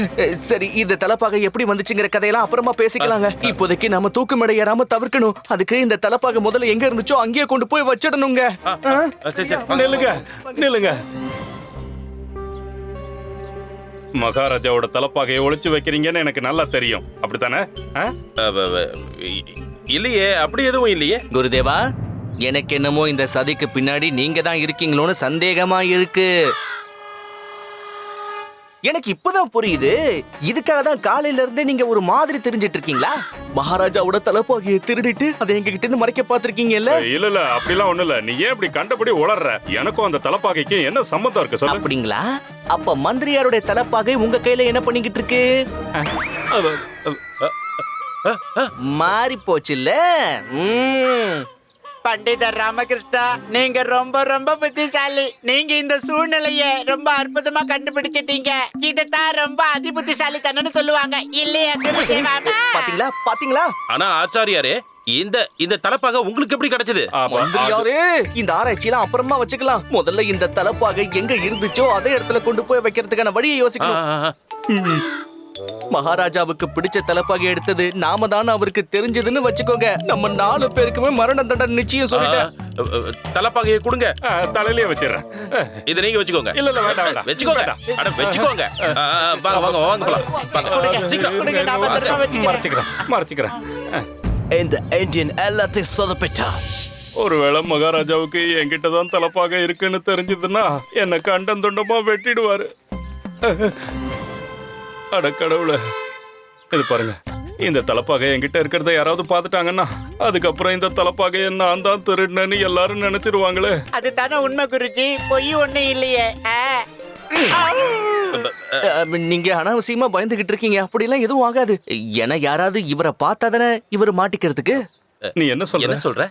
சரி, இந்த தலைப்பாகை எப்படி வந்துச்சுங்கிற கதையெல்லாம் அப்புறமா பேசிக்கலாங்க. இப்போதைக்கு நாம தூக்கு மேடை ஏறாம தவிர்க்கணும். அதுக்கு இந்த தலைப்பாகை முதல்ல எங்க இருந்துச்சோ அங்கேயே கொண்டு போய் வச்சிடணுங்க. சரி, சரி. நில்லுங்க நில்லுங்க. மகாராஜாவோட தலைப்பாகையை ஒளிச்சு வைக்கிறீங்கன்னு எனக்கு நல்லா தெரியும். அப்படித்தானே? இல்லையே, அப்படி எதுவும் இல்லையே. குருதேவா, எனக்கு என்னமோ இந்த சதிக்கு பின்னாடி நீங்க தான் இருக்கீங்களோன்னு சந்தேகமா இருக்கு. எனக்கு இப்பதான் புரியுது. இதுக்காக தான் காலையில இருந்தே நீங்க ஒரு மாதிரி தெரிஞ்சிட்டு இருக்கீங்களா? மகாராஜாவோட தலைப்பாகையை திருடிட்டு அதை எங்க கிட்ட இருந்து மறைக்க பாத்திருக்கீங்கல்ல? இல்ல அப்படிலாம் ஒண்ணு இல்ல. நீ ஏன் இப்படி கண்டபடி உளர்ற? எனக்கும் அந்த தலைப்பாகைக்கு என்ன சம்பந்தம் இருக்கு சொல்லு. அப்படிங்களா? அப்ப மந்திரியாருடைய தலைப்பாகை உங்க கையில என்ன பண்ணிக்கிட்டு இருக்கு? மாறி போச்சுல்ல. பண்டிதர் ராமகிருஷ்ணா, நீங்க ரொம்ப ரொம்ப புத்திசாலி. நீங்க இந்த சூழ்நிலைய ரொம்ப அற்புதமா கண்டுபிடிச்சிட்டீங்க. இதத்தான் ரொம்ப அதிபுத்திசாலித்தனம்னு சொல்லுவாங்க இல்லையா குருதேவா? பாத்தீங்களா பாத்தீங்களா? ஆனா ஆச்சாரியாரே, இந்த தலைப்பாக உங்களுக்கு எப்படி கிடைச்சது? மந்திரியாரே, இந்த ஆராய்ச்சியெல்லாம் அப்புறமா வச்சுக்கலாம். முதல்ல இந்த தலைப்பாகை எங்க இருந்துச்சோ அதே இடத்துல கொண்டு போய் வைக்கிறதுக்கான வழியை யோசிக்கணும். மகாராஜாவுக்கு பிடிச்ச தலைப்பாகை எடுத்தது நாம தான் அவருக்கு தெரிஞ்சதுன்னு வச்சுக்கோங்க. நம்ம 4 பேருக்குமே மரண தண்டனை நிச்சயம் சொல்லிட்டேன். தலைப்பாகையை கொடுங்க. தலையிலேயே வச்சிடறேன். இதை நீங்க வச்சுக்கோங்க. இல்ல வேண்டாம் வேண்டாம். வச்சுக்கோங்க. அட வச்சுக்கோங்க. வாங்க வாங்க வாங்க போலாம். சீக்கிரம் மறைச்சிக்கிறேன். இந்த இந்தியன் எல்லாத்தையும் சொதப்பிட்டா. ஒருவேளை மகாராஜாவுக்கு என்கிட்ட தான் தலைப்பாக இருக்குன்னு தெரிஞ்சதுன்னா என்ன கண்டம் துண்டமா வெட்டிடுவாரு. அட கடவுளே, இது பாருங்க. இந்த தலைப்பாகை என்கிட்ட இருக்கிறத யாராவது பார்த்துட்டாங்கன்னா அதுக்கப்புறம் இந்த தலைப்பாகையை நான் தான் திருடினேன்னு எல்லாரும் நினைச்சிருவாங்களே. அது தானே உண்மை குருஜி, பொய் ஒண்ணு இல்லையே. நீங்க அனாவசியமா பயந்துகிட்டு இருக்கீங்க. அப்படிலாம் எதுவும் ஆகாது. ஏன்னா யாராவது இவரை பார்த்தா தானே இவர் மாட்டிக்கிறதுக்கு. நீ என்ன சொல்ற?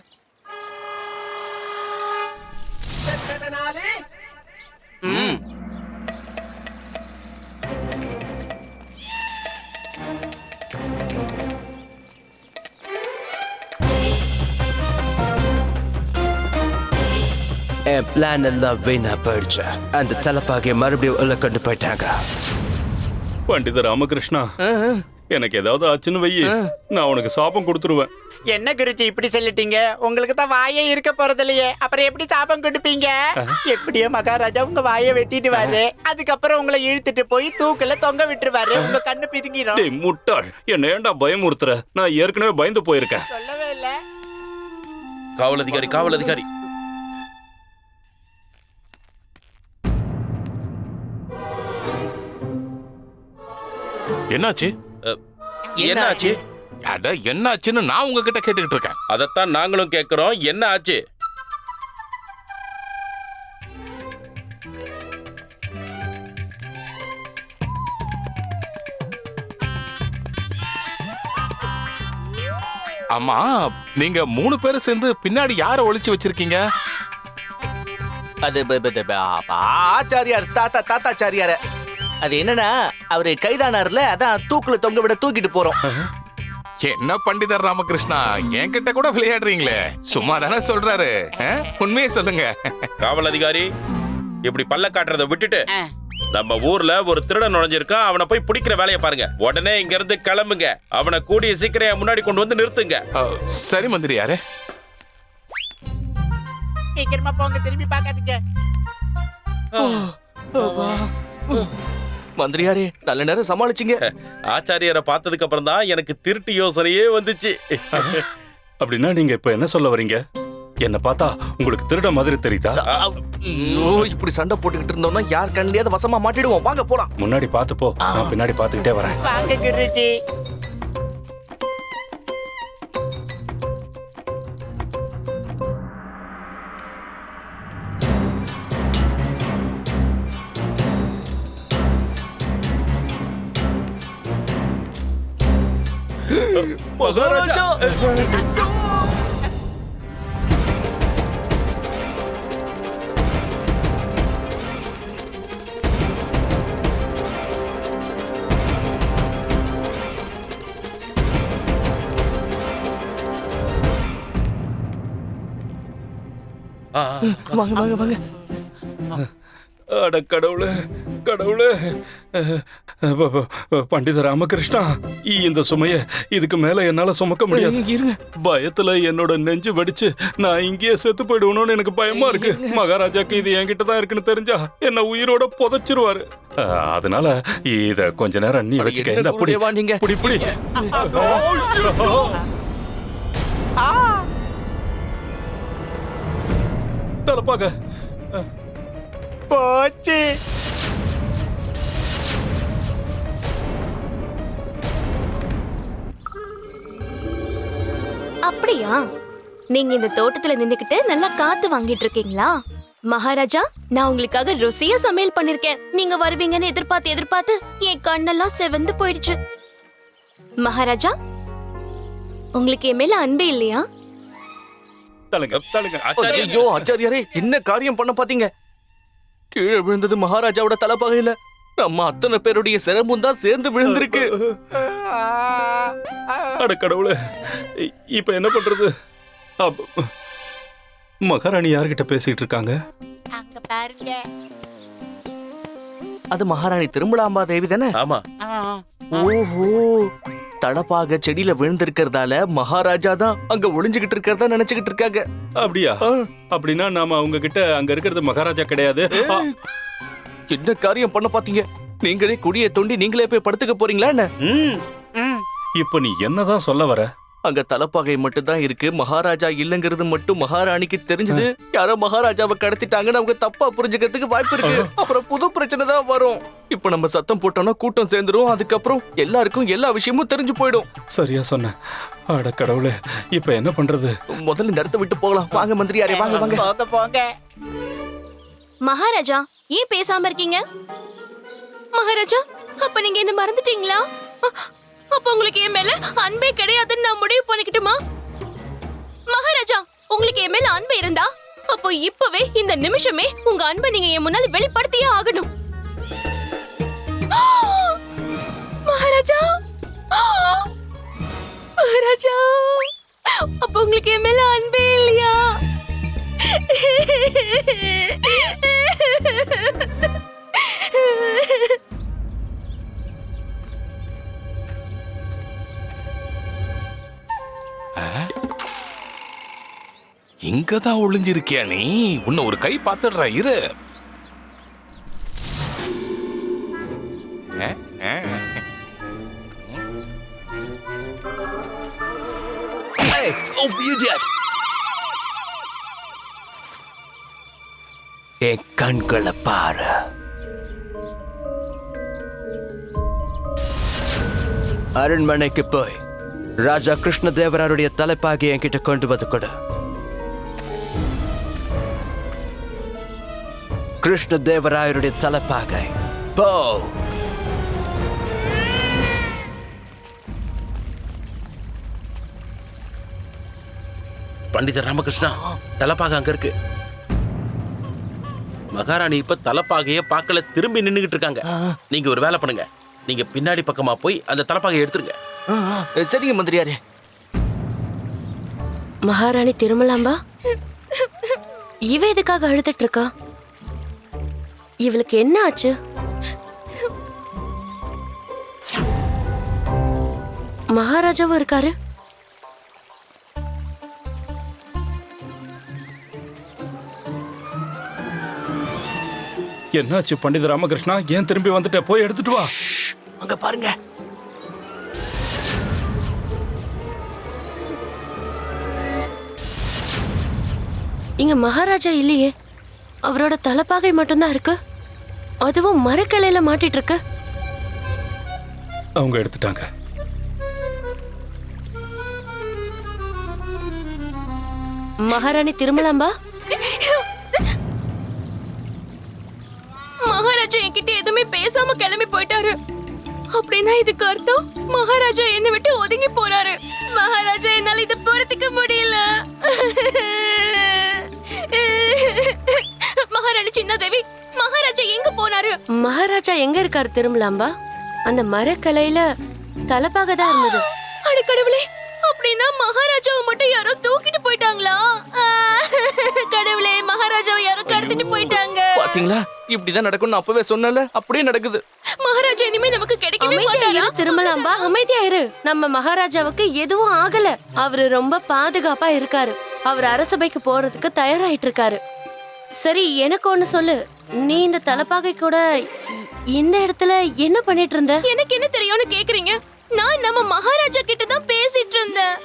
என் பிளான் எல்லாம் வீணா போயிடுச்சு. அந்த தலைப்பாகையை மறுபடியும் உள்ள கொண்டு போயிட்டாங்க. பண்டித ராமகிருஷ்ணா, எனக்கு ஏதாவது ஆச்சுன்னு வையே, நான் உனக்கு சாபம் கொடுத்துருவேன். என்ன குருஜி இப்படி சொல்லிட்டீங்க? உங்களுக்கு தான் வாயே இருக்க போறது இல்லையே, அப்புறம் எப்படி சாபம் கொடுப்பீங்க? எப்படியோ மகாராஜா உங்க வாயை வெட்டிடுவாரு. அதுக்கப்புறம் உங்களை இழுத்துட்டு போய் தூக்குல தொங்க விட்டுருவாரு. உங்க கண்ணு பிதுங்கிடும். டேய் முட்டாள், என்ன ஏன்டா பயமுறுத்துற? நான் ஏற்கனவே பயந்து போயிருக்கேன். சொல்லவே இல்ல. காவல் அதிகாரி. என்னாச்சு? என்னாச்சு? அட என்னாச்சுன்னு நான் உங்ககிட்ட கேட்டுக்கிட்டு இருக்கேன். அதைத்தான் நாங்களும் கேட்கிறோம். என்ன ஆச்சு? ஆமா, நீங்க 3 பேரும் சேர்ந்து பின்னாடி யார ஒளிச்சு வச்சிருக்கீங்க? அது ஆச்சாரியார், தாத்தாச்சாரியார. அது என்னன்னா அவரு கைதானார்ல, அதான் தூக்குல தொங்க விட தூக்கிட்டு போறோம். என்ன பண்டிதர் ராமகிருஷ்ணா, என்கிட்ட கூட விளையாடுறீங்களே? சும்மா தானே சொல்றாரு. உண்மையே சொல்லுங்க. காவல் அதிகாரி, இப்படி பல்ல காட்டுறதை விட்டுட்டு நம்ம ஊர்ல ஒரு திருடன் நுழைஞ்சிருக்கான். அவனை போய் பிடிக்கிற வேலையை பாருங்க. உடனே இங்க இருந்து கிளம்புங்க. அவனை கூடிய சீக்கிரம் முன்னாடி கொண்டு வந்து நிறுத்துங்க. சரி மந்திரியாரே. சீக்கிரமா போங்க, திரும்பி பார்க்காதீங்க. மந்திரியாரே, நல்ல நேரம் சமாளிச்சிங்க. ஆச்சாரியரை பார்த்ததுக்கு அப்புறம் தான் எனக்கு திருட்டு யோசனையே வந்துச்சு. அப்படின்னா நீங்க இப்ப என்ன சொல்ல வரீங்க? என்ன பார்த்தா உங்களுக்கு திருட மாதிரி தெரியுதா? ஐயோ, இப்படி சண்டை போட்டுக்கிட்டு இருந்தோம்னா யார் கண்ணிலேயாவது வசமா மாட்டிடுவோம். வாங்க போலாம். முன்னாடி பார்த்து போ, நான் பின்னாடி பார்த்துக்கிட்டே வரேன். வாங்க குருஜி. மகாராஜா! வாங்க வாங்க வாங்க. அட கடவுளே கடவுளே. பண்டித ராமகிருஷ்ணா, இந்த சுமைய இதுக்கு மேல என்னால சுமக்க முடியாது. இருங்க. பயத்துல என்னோட நெஞ்சு வெடிச்சு நான் இங்கேயே செத்து போயிடுவணும்னு எனக்கு பயமா இருக்கு. மகாராஜாக்கு இது என்கிட்ட தான் இருக்குன்னு தெரிஞ்சா என்ன உயிரோட புதைச்சிருவாரு. அதனால இத கொஞ்ச நேரம் நீ வச்சுக்க. இந்த புடி நீங்க புடி புடி. தலப்பாக போச்சு. அப்படியா? நீங்க இந்த தோட்டத்துல நின்னுக்கிட்டு நல்லா காத்து வாங்கிட்டு இருக்கீங்களா? மகாராஜா, நான் உங்களுக்காக ருசியா சமையல் பண்ணிருக்கேன். நீங்க வருவீங்கன்னு எதிர்பார்த்து என் கண்ணெல்லாம் செவந்து போயிடுச்சு. மகாராஜா, உங்களுக்கு என் மேல அன்பே இல்லையா? தலங்க தலங்க. ஐயோ ஆச்சாரியாரே, என்ன காரியம் பண்ண பாத்தீங்க? கீழே விழுந்தது மகாராஜாவோட தலைப்பாகை இல்ல, நம்ம அத்தனை பேருடைய சிரமும் தான் சேர்ந்து விழுந்திருக்கு. அட கடவுளே, இப்ப என்ன பண்றது? மகாராணி யார்கிட்ட பேசிட்டு இருக்காங்க? அங்க பாருங்க. அது மகாராணி திருமலாம்பா தேவி தானே? ஆமா. ஓஹோ, தலப்பாக செடியில விழுந்திருக்கிறதால மகாராஜா தான் அங்க ஒளிஞ்சுகிட்டு இருக்கிறதா நினைச்சுக்கிட்டு இருக்காங்க. அப்படியா? அப்படின்னா நாம அவங்க கிட்ட அங்க இருக்கிறது மகாராஜா கிடையாது. என்ன காரியம் பண்ண பாத்தீங்க? நீங்களே குடியை தோண்டி நீங்களே போய் படுத்துக்க போறீங்களா என்ன? இப்ப நீ என்னதான் சொல்ல வர? அங்க தலப்பாகை மட்டும் தான் இருக்கு, மகாராஜா இல்லங்கிறது மட்டும் மகாராணிக்கு தெரிஞ்சது, யாரோ மகாராஜாவை கடத்திட்டாங்கன்னு அவங்க தப்பா புரிஞ்சுக்கிறதுக்கு வாய்ப்பு இருக்கு. அப்புறம் புது பிரச்சனை தான் வரும். இப்ப நம்ம சத்தம் போட்டோம்னா கூட்டம் சேர்ந்துரும். அதுக்கப்புறம் எல்லாருக்கும் எல்லா விஷயமும் தெரிஞ்சு போயிடும். சரியா சொன்ன. அட கடவுளே, இப்ப என்ன பண்றது? முதல்ல இந்த இடத்த விட்டு போகலாம். வாங்க மந்திரியாரே, வாங்க வாங்க. போங்க போங்க. மகாராஜா, ஏன் பேசாம இருக்கீங்க? மகாராஜா, அப்ப நீங்க என்ன மறந்துட்டீங்களா? அப்ப உங்களுக்கு என் மேல அன்பே கிடையாதுன்னு நான் முடிவு பண்ணிக்கிட்டுமா? மகாராஜா, உங்களுக்கு என் மேல அன்பு இருந்தா அப்போ இப்பவே இந்த நிமிஷமே உங்க அன்பை நீங்க என் முன்னால வெளிப்படுத்தியே ஆகணும். மகாராஜா, மகாராஜா, அப்ப உங்களுக்கு என் மேல அன்பே இல்லையா? இங்கதான் ஒளிஞ்சிருக்கியா நீ? உன்னை ஒரு கை பாத்துடுறா, இரு. என் கண்களை பாரு. அரண்மனைக்கு போய் ராஜா கிருஷ்ணதேவராருடைய தலைப்பாகை என்கிட்ட கொண்டு வந்து கொடு. கிருஷ்ணதேவராயருடைய தலைப்பாகை. போ. பண்டித ராமகிருஷ்ணா, தலப்பாக அங்க இருக்கு. மகாராணி இப்ப தலப்பாகைய பார்க்கல, திரும்பி நின்னுகிட்டு இருக்காங்க. நீங்க ஒரு வேலை பண்ணுங்க, நீங்க பின்னாடி பக்கமா போய் அந்த தலப்பாகையை எடுத்துருங்க. சரிங்க மந்திரியாரே. மகாராணி திருமலாம்பா, இவ எதுக்காக அழுதுட்டு இருக்கா? இவளுக்கு என்ன ஆச்சு? மகாராஜாவும் இருக்காரு. என்னாச்சு பண்டித ராமகிருஷ்ணா? ஏன் திரும்பி வந்துட்ட? போய் எடுத்துட்டு வா. அங்க பாருங்க. இங்க மகாராஜா இல்லையே, அவரோட தலைப்பாகை மட்டும்தான் இருக்கு. அதுவும் மரக்கிளையில மாட்டிட்டு இருக்கு. அவங்க எடுத்துட்டாங்க. மகாராணி திருமலாம்பா, மகாராஜா என்கிட்ட எதுவுமே பேசாம கிளம்பி போயிட்டாரு. அப்படின்னா இதுக்கு அர்த்தம் மகாராஜா என்னை விட்டு ஒதுங்கி போறாரு. மகாராஜா, என்னால இதை பொறுத்துக்க முடியல. மகாராணி சின்னதேவி, மகாராஜா எங்க போனாரு? மகாராஜா எங்க இருக்காரு திருமலாம்பா? அந்த மரக்கலையில தலைப்பாக தான் இருந்தது. அட கடவுளே, அப்படின்னா மகாராஜாவை மட்டும் யாரோ தூக்கிட்டு போயிட்டாங்களா? கடவுளே, மகாராஜாவை யாரோ கடத்திட்டு போயிட்டாங்க. பாத்தீங்களா, இப்படிதான் நடக்கும்னு அப்பவே சொன்னல, அப்படியே நடக்குது. மகாராஜா இனிமே நமக்கு கிடைக்கவே மாட்டாரா? திருமலாம்பா, அமைதியா இரு. நம்ம மகாராஜாவுக்கு எதுவும் ஆகல. அவரு ரொம்ப பாதுகாப்பா இருக்காரு. அவர் அரசபைக்கு போறதுக்கு தயாராயிட்டு இருக்காரு. சரி, எனக்கு ஒண்ணு சொல்லு. நீ இந்த தலப்பாகை கூட இந்த இடத்துல என்ன பண்ணிட்டு இருந்த? எனக்கு என்ன தெரியும்னு கேக்குறீங்க? நான் நம்ம மகாராஜா கிட்ட தான் பேசிட்டு இருந்தேன்.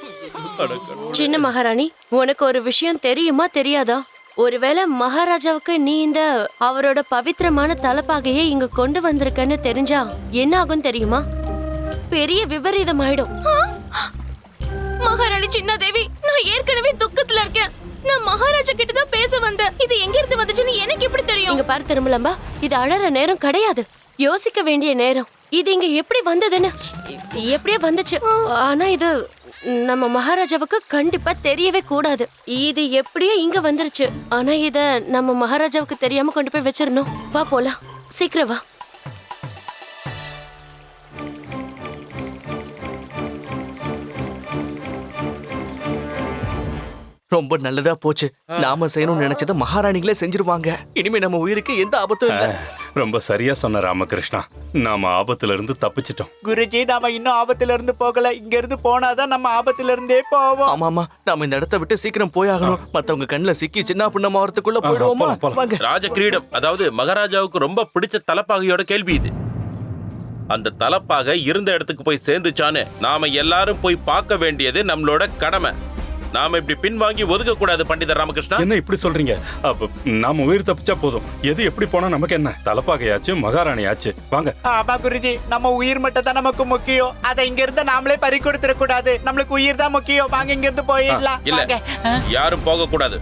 சின்ன மகாராணி, உனக்கு ஒரு விஷயம் தெரியுமா தெரியாதா? ஒருவேளை மகாராஜாவுக்கு நீ இந்த அவரோட பவித்திரமான தலப்பாகையை இங்க கொண்டு வந்திருக்கன்னு தெரிஞ்சா என்ன ஆகும் தெரியுமா? பெரிய விபரீதம் ஆயிடும். மகாராணி சின்ன தேவி, நான் ஏற்கனவே துக்கத்துல இருக்கேன். நான் மகாராஜா கிட்ட தான் பேச வந்தேன். இது எங்க இருந்து வந்துச்சுன்னு எனக்கு எப்படி தெரியும்? இங்க பாரு திருமலம்பா, இது அழற நேரம் கிடையாது, யோசிக்க வேண்டிய நேரம். இது இங்க எப்படி வந்ததுன்னு எப்படியே வந்துச்சு. ஆனா இது நம்ம மகாராஜாவுக்கு கண்டிப்பா தெரியவே கூடாது. இது எப்படியே இங்க வந்துருச்சு. ஆனா இத நம்ம மகாராஜாவுக்கு தெரியாம கொண்டு போய் வச்சிரணும். வா போலாம், சீக்கிரம் வா. ரொம்ப நல்லதா போச்சு. நாம செய்யணும்னு நினைச்சத மகாராணிகளே செஞ்சிருவாங்க. இனிமே நம்ம உயிருக்கு எந்த ஆபத்தும் இல்ல. ரொம்ப சரியா சொன்ன ராமகிருஷ்ணா. நாம ஆபத்துல இருந்து தப்பிச்சிட்டோம். குருஜி, நாம இன்னும் ஆபத்துல இருந்து போகல. இங்க இருந்து போனாதான் நம்ம ஆபத்துல இருந்தே போவோம். ஆமாமா, நாம இந்த இடத்தை விட்டு சீக்கிரம் போயாகணும். மத்தவங்க கண்ணுல சிக்கி சின்ன பின்ன ஆகிறதுக்குள்ள போயிடுவோமா? வாங்க. ராஜ கிரீடம், அதாவது மகாராஜாவுக்கு ரொம்ப பிடிச்ச தலப்பாகையோட கேள்வி இது. அந்த தலப்பாகை இருந்த இடத்துக்கு போய் சேர்ந்துச்சான்னு நாம எல்லாரும் போய் பார்க்க வேண்டியது நம்மளோட கடமை. நாம இப்படி பின்வாங்கி ஒதுக்க கூடாது பண்டிதர் ராமகிருஷ்ணா. என்ன இப்படி சொல்றீங்க? அப்ப நாம உயிர் தப்பிச்சா போதும். எது எப்படி போனா நமக்கு என்ன? தலப்பாகையாச்சு, மகாராணியாச்சு. வாங்க. ஆமா குருஜி, நம்ம உயிர் மட்டும் தான் நமக்கு முக்கியம். அதை இங்க இருந்து நாமளே பறி கொடுத்துட கூடாது. நம்மளுக்கு உயிர் தான் முக்கியம். வாங்க, இங்க இருந்து போயிடலாம். இல்ல, யாரும் போக கூடாது.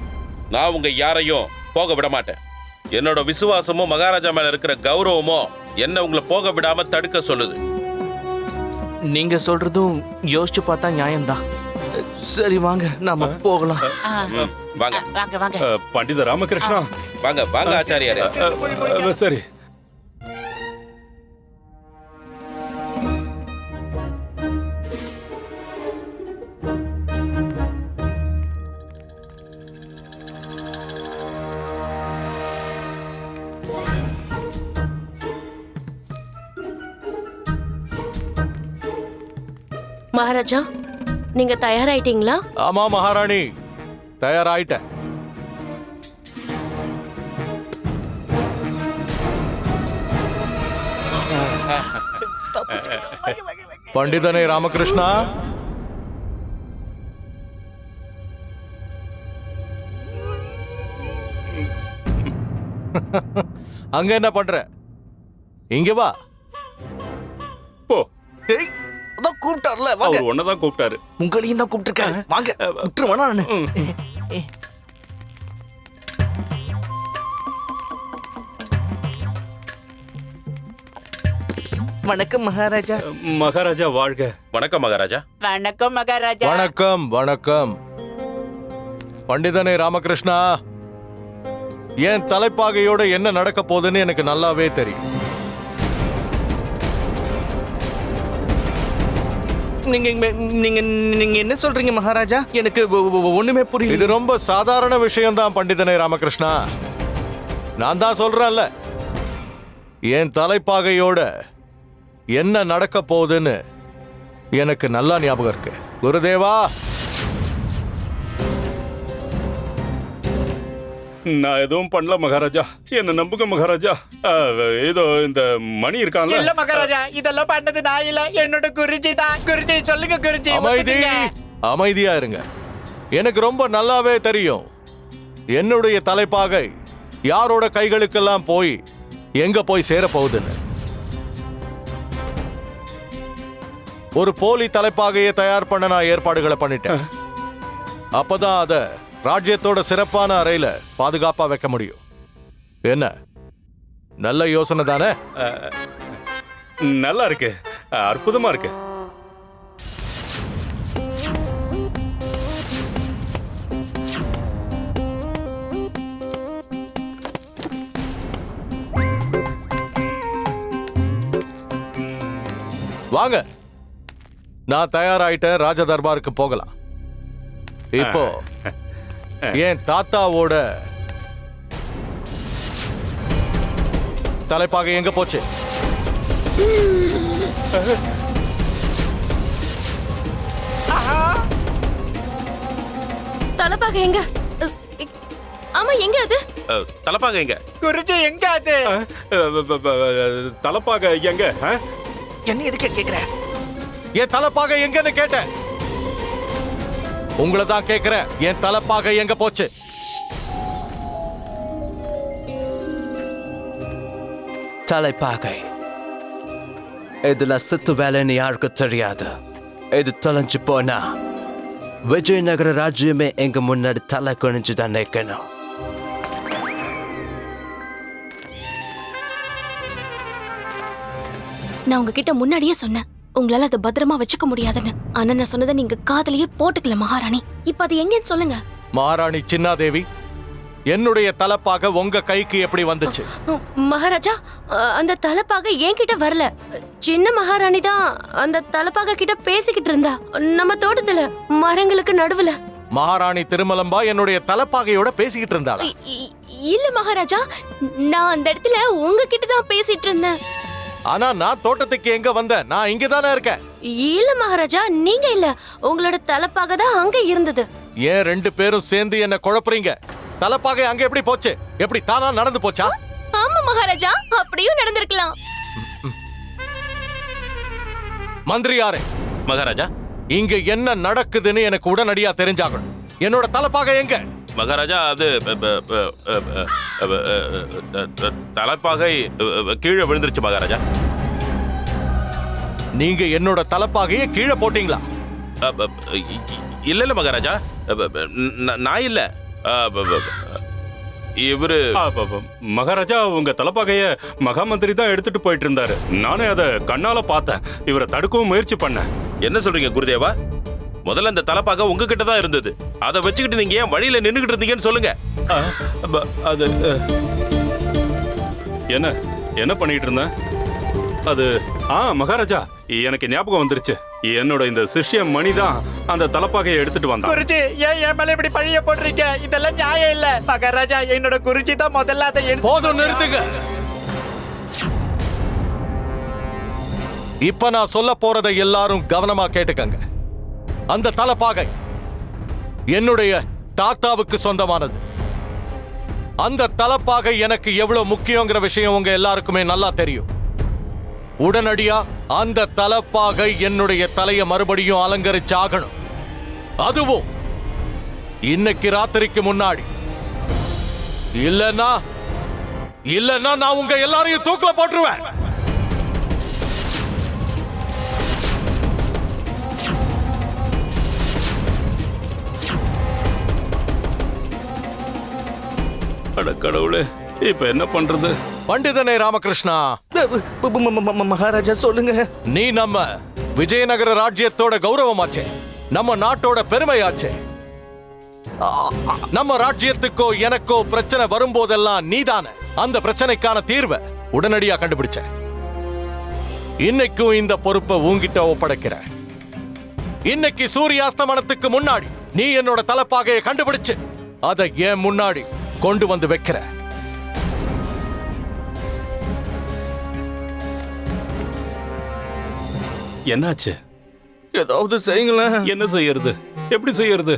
நான் உங்க யாரையும் போக விட மாட்டேன். என்னோட விசுவாசமும் மகாராஜா மேல இருக்கிற கௌரவமும் என்ன உங்களை போக விடாம தடுக்க சொல்லுது. நீங்க சொல்றதும் யோசிச்சு பார்த்தா நியாயம்தான். சரி, வாங்க நாம போகலாம். வாங்க வாங்க வாங்க. பண்டிதர் ராமகிருஷ்ணா, வாங்க வாங்க ஆச்சாரியாரே. சரி. மகாராஜா, நீங்க தயாராயிட்டீங்களா? ஆமா மகாராணி, தயாராயிட்டேன். பண்டிதனே ராமகிருஷ்ணா, அங்க என்ன பண்ற? இங்க வா. போ. ஏய், அதான் கூப்பிட்டார்ல, வாங்க. அவர் ஒன்னதான் கூப்பிட்டாரு. உங்களையும் தான் கூப்பிட்டுருக்காரு. வாங்க, விட்டுருவானா நானு? வணக்கம் மகாராஜா. மகாராஜா வாழ்க. வணக்கம் மகாராஜா. வணக்கம் மகாராஜா. வணக்கம் வணக்கம். பண்டிதனே ராமகிருஷ்ணா, என் தலைப்பாகையோட என்ன நடக்க போகுதுன்னு எனக்கு நல்லாவே தெரியும். நீங்க நீங்க நீங்க என்ன சொல்றீங்க மகாராஜா? எனக்கு ஒண்ணுமே புரியல. இது ரொம்ப சாதாரண விஷயம்தான் பண்டிதனே ராமகிருஷ்ணா. நான் தான் சொல்றேன்ல, என் தலைப்பாகையோட என்ன நடக்க போகுதுன்னு எனக்கு நல்லா ஞாபகம் இருக்கு. குருதேவா, நான் எதுவும் பண்ணல மகாராஜா. என்ன நம்புங்க மகாராஜா. ஏதோ இந்த மணி இருக்கான்ல. இல்ல மகாராஜா, இதெல்லாம் பண்ணது நான் இல்ல, என்னோட குருஜி தான். குருஜி சொல்லுங்க குருஜி. அமைதி, அமைதியா இருங்க. எனக்கு ரொம்ப நல்லாவே தெரியும் என்னுடைய தலைப்பாகை யாரோட கைகளுக்கெல்லாம் போய் எங்க போய் சேர போகுதுன்னு. ஒரு போலி தலைப்பாகையை தயார் பண்ண நான் ஏற்பாடுகளை பண்ணிட்டேன். அப்பதான் அத ராஜ்யத்தோட சிறப்பான அறையில பாதுகாப்பா வைக்க முடியும். என்ன, நல்ல யோசனை தானே? நல்லா இருக்கு, அற்புதமா இருக்கு. வாங்க. நான் தயாராயிட்டேன், ராஜ தர்பாருக்கு போகலாம். இப்போ என் தாத்தாவோட தலைப்பாக எங்க போச்சு? தலைப்பாக எங்க? ஆமா, எங்க அது? தலைப்பாக எங்க? குருஜி எங்க அது? தலப்பாக எங்க? என்ன எதுக்கு கேக்குற? என் தலைப்பாக எங்கன்னு கேட்டேன். உங்களை தான் கேக்குறேன், என் தலைப்பாக எங்க போச்சு? தலைப்பாகை இதுல சித்து வேலைன்னு யாருக்கும் தெரியாது. இது தொலைஞ்சு போனா விஜயநகர ராஜ்யமே எங்க முன்னாடி தலை குனிஞ்சுதான் நிற்கணும். நான் உங்ககிட்ட முன்னாடியே சொன்னேன் உங்களால அதை பத்திரமா வச்சுக்க முடியாதுன்னு. ஆனா நான் சொன்னதை நீங்க காதுலயே போட்டுக்கல மகாராணி. இப்ப அது எங்கன்னு சொல்லுங்க. மகாராணி சின்னாதேவி, என்னுடைய தலைப்பாக உங்க கைக்கு எப்படி வந்துச்சு? மகாராஜா, அந்த தலைப்பாக என்கிட்ட வரல. சின்ன மகாராணி தான் அந்த தலைப்பாக கிட்ட பேசிக்கிட்டு இருந்தா, நம்ம தோட்டத்துல மரங்களுக்கு நடுவுல. மகாராணி திருமலம்பா என்னுடைய தலைப்பாகையோட பேசிக்கிட்டு இருந்தாளா? இல்ல மகாராஜா, நான் அந்த இடத்துல உங்ககிட்ட தான் பேசிட்டு இருந்தேன். ஆனா நான் தோட்டத்துக்கு எங்க வந்தேன்? நான் இங்கதானே இருக்கேன். இல்ல மகாராஜா, நீங்க இல்ல, உங்களோட தலைப்பாக தான் அங்க இருந்தது. ஏன் ரெண்டு பேரும் சேர்ந்து என்ன குழப்புறீங்க? தலைப்பாகை அங்க எப்படி போச்சு? எப்படி தானா நடந்து போச்சா? ஆமா மகாராஜா, அப்படியும் நடந்திருக்கலாம். மந்திரியாரே, மகாராஜா, இங்க என்ன நடக்குதுன்னு எனக்கு உடனடியா தெரிஞ்சாகணும். என்னோட தலைப்பாகை எங்க? மகாராஜா, அது தலைப்பாகை கீழே விழுந்துருச்சு மகாராஜா. நீங்க என்னோட தலைப்பாகையை கீழே போட்டீங்களா? இல்ல இல்ல மகாராஜா, நான் இல்ல. இவரு மகாராஜா, உங்க தலைப்பாகைய மகாமந்திரி தான் எடுத்துட்டு போயிட்டு இருந்தாரு. நானே அதை கண்ணால பார்த்தேன். இவரை தடுக்கவும் முயற்சி பண்ணேன். என்ன சொல்றீங்க குருதேவா? முதல்ல அந்த தலைப்பாக உங்ககிட்ட தான் இருந்தது. அதை வச்சுக்கிட்டு நீங்க ஏன் வழியில நின்னுகிட்டு இருந்தீங்கன்னு சொல்லுங்க. அது என்ன என்ன பண்ணிட்டு இருந்தேன்? அது மகாராஜா, எனக்கு ஞாபகம் வந்துருச்சு. என்னோட இந்த சிஷ்ய மணி தான் அந்த தலைப்பாகையை எடுத்துட்டு வந்தான். குருஜி, ஏன் என் மேல இப்படி பழிய போடுறீங்க? இதெல்லாம் நியாயம் இல்ல. மகாராஜா, என்னோட குருஜி தான் முதல்ல அதை போதும், நிறுத்துங்க. இப்ப நான் சொல்ல போறதை எல்லாரும் கவனமா கேட்டுக்கங்க. அந்த தலைப்பாகை என்னுடைய தாத்தாவுக்கு சொந்தமானது. அந்த தலைப்பாகை எனக்கு எவ்வளவு முக்கியங்கிற விஷயம் உங்க எல்லாருக்குமே நல்லா தெரியும். உடனடியா அந்த தலைப்பாகை என்னுடைய தலையை மறுபடியும் அலங்கரிச்சாகணும். அதுவும் இன்னைக்கு ராத்திரிக்கு முன்னாடி. இல்லன்னா நான் உங்க எல்லாரையும் தூக்குல போட்டுருவேன். அட கடவுளே, இப்ப என்ன பண்றது? பண்டிதனே ராமகிருஷ்ணா, மகாராஜா சொல்லுங்க. நீ நம்ம விஜயநகர ராஜ்யத்தோட கௌரவமாச்சே, நம்ம நாட்டோட பெருமையாச்சே. நம்ம ராஜ்யத்துக்கோ எனக்கோ பிரச்சனை வரும்போதெல்லாம் நீதானே அந்த பிரச்சனைக்கான தீர்வை உடனடியா கண்டுபிடிச்ச. இன்னைக்கும் இந்த பொறுப்பை உன்கிட்ட ஒப்படைக்கிற. இன்னைக்கு சூரியாஸ்தமனத்துக்கு முன்னாடி நீ என்னோட தலைப்பாகையை கண்டுபிடிச்சு அதை ஏன் முன்னாடி கொண்டு வந்து வைக்கிற. என்னாச்சு? ஏதாவது செய்யுங்களேன். என்ன செய்யறது? எப்படி செய்யறது?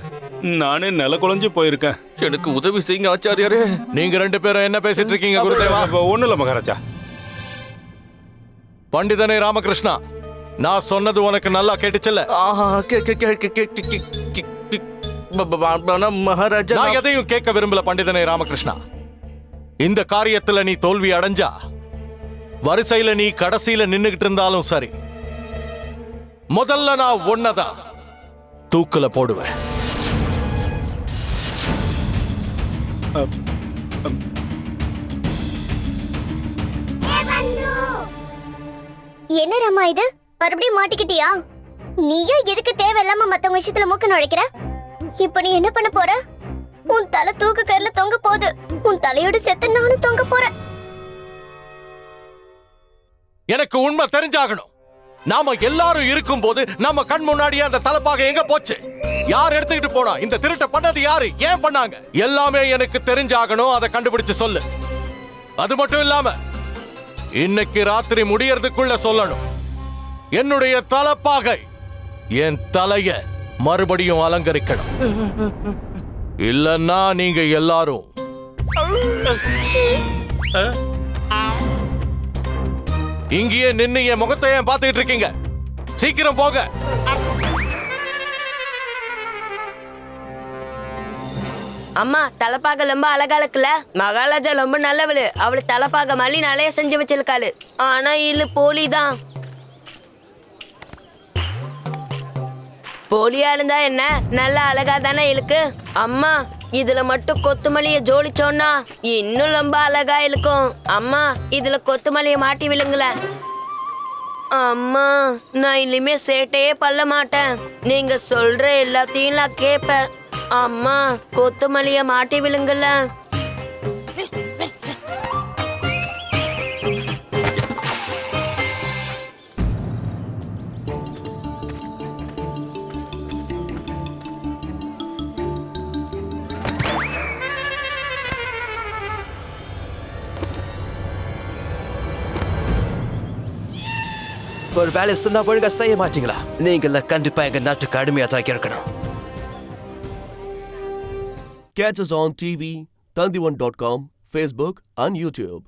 நானே நில குழஞ்சு போயிருக்கேன். எனக்கு உதவி செய்யுங்க ஆச்சாரியாரே. நீங்க ரெண்டு பேரும் என்ன பேசிட்டு இருக்கீங்க குருதேவா? ஒண்ணு இல்ல மகாராஜா. பண்டிதனே ராமகிருஷ்ணா, நான் சொன்னது உனக்கு நல்லா கேட்டுச்சுல்ல? மகாராஜா, நான் எதையும் கேட்க விரும்பல பண்டிதனே ராமகிருஷ்ணா. இந்த காரியத்துல நீ தோல்வி அடைஞ்சா வரிசையில நீ கடைசியில நின்னுகிட்டு இருந்தாலும் சரி, முதல்ல நான் ஒன்னதான் தூக்குல போடுவேன். என்ன ராமா இது? மறுபடியும் மாட்டிக்கிட்டியா? நீயா எதுக்கு தேவையில்லாம மத்தவங்க விஷயத்துல மூக்க நுழைக்கிற? இப்ப நீ என்ன பண்ண போற? உன் தலை தூக்கு கயிறுல தொங்க போகுது. உன் தலையோட செத்து நானும் தொங்க போறேன். எனக்கு உண்மை தெரிஞ்சாகணும். நாம எல்லாரும் இருக்கும்போது நம்ம கண் முன்னாடியே அந்த தலப்பாக எங்க போச்சு? யார் எடுத்துக்கிட்டு போனா? இந்த திருட்ட பண்ணது யாரு? ஏன் பண்ணாங்க? எல்லாமே எனக்கு தெரிஞ்சாகணும். அதை கண்டுபிடிச்சு சொல்லு. அது மட்டும் இல்லாம இன்னைக்கு ராத்திரி முடியறதுக்குள்ள சொல்லணும். என்னுடைய தலப்பாகை என் தலைய மறுபடியும் அலங்கரிக்கணும். இல்லன்னா நீங்க எல்லாரும் இங்கேயே நின்னு என் முகத்தை ஏன் பார்த்துக்கிட்டு இருக்கீங்க? சீக்கிரம் போக. அம்மா தலப்பாக ரொம்ப அழகா இருக்குல்ல. மகாராஜா ரொம்ப நல்லவளு. அவளு தலப்பாக மல்லி நிறைய செஞ்சு வச்சிருக்காளு. ஆனா இல்ல போலிதான். போலியா இருந்தா என்ன, நல்லா அழகா தானே இருக்கு. அம்மா இதுல மட்டும் கொத்துமல்லிய ஜோடிச்சோன்னா இன்னும் ரொம்ப அழகா இருக்கும். அம்மா இதுல கொத்துமல்லிய மாட்டி விழுங்கல. அம்மா நான் இனிமே சேட்டையே பண்ண மாட்டேன். நீங்க சொல்ற எல்லாத்தையும் நான் கேட்பேன். அம்மா கொத்துமல்லிய மாட்டி விழுங்கல. ஒரு வேலை சொன்னா ஒழுங்கா செய்ய மாட்டீங்களா? நீங்கள கண்டிப்பா எங்க நாட்டுக்கு அடிமையா தான் இருக்கணும். Catch us on TV, Tandivan.com, Facebook and YouTube.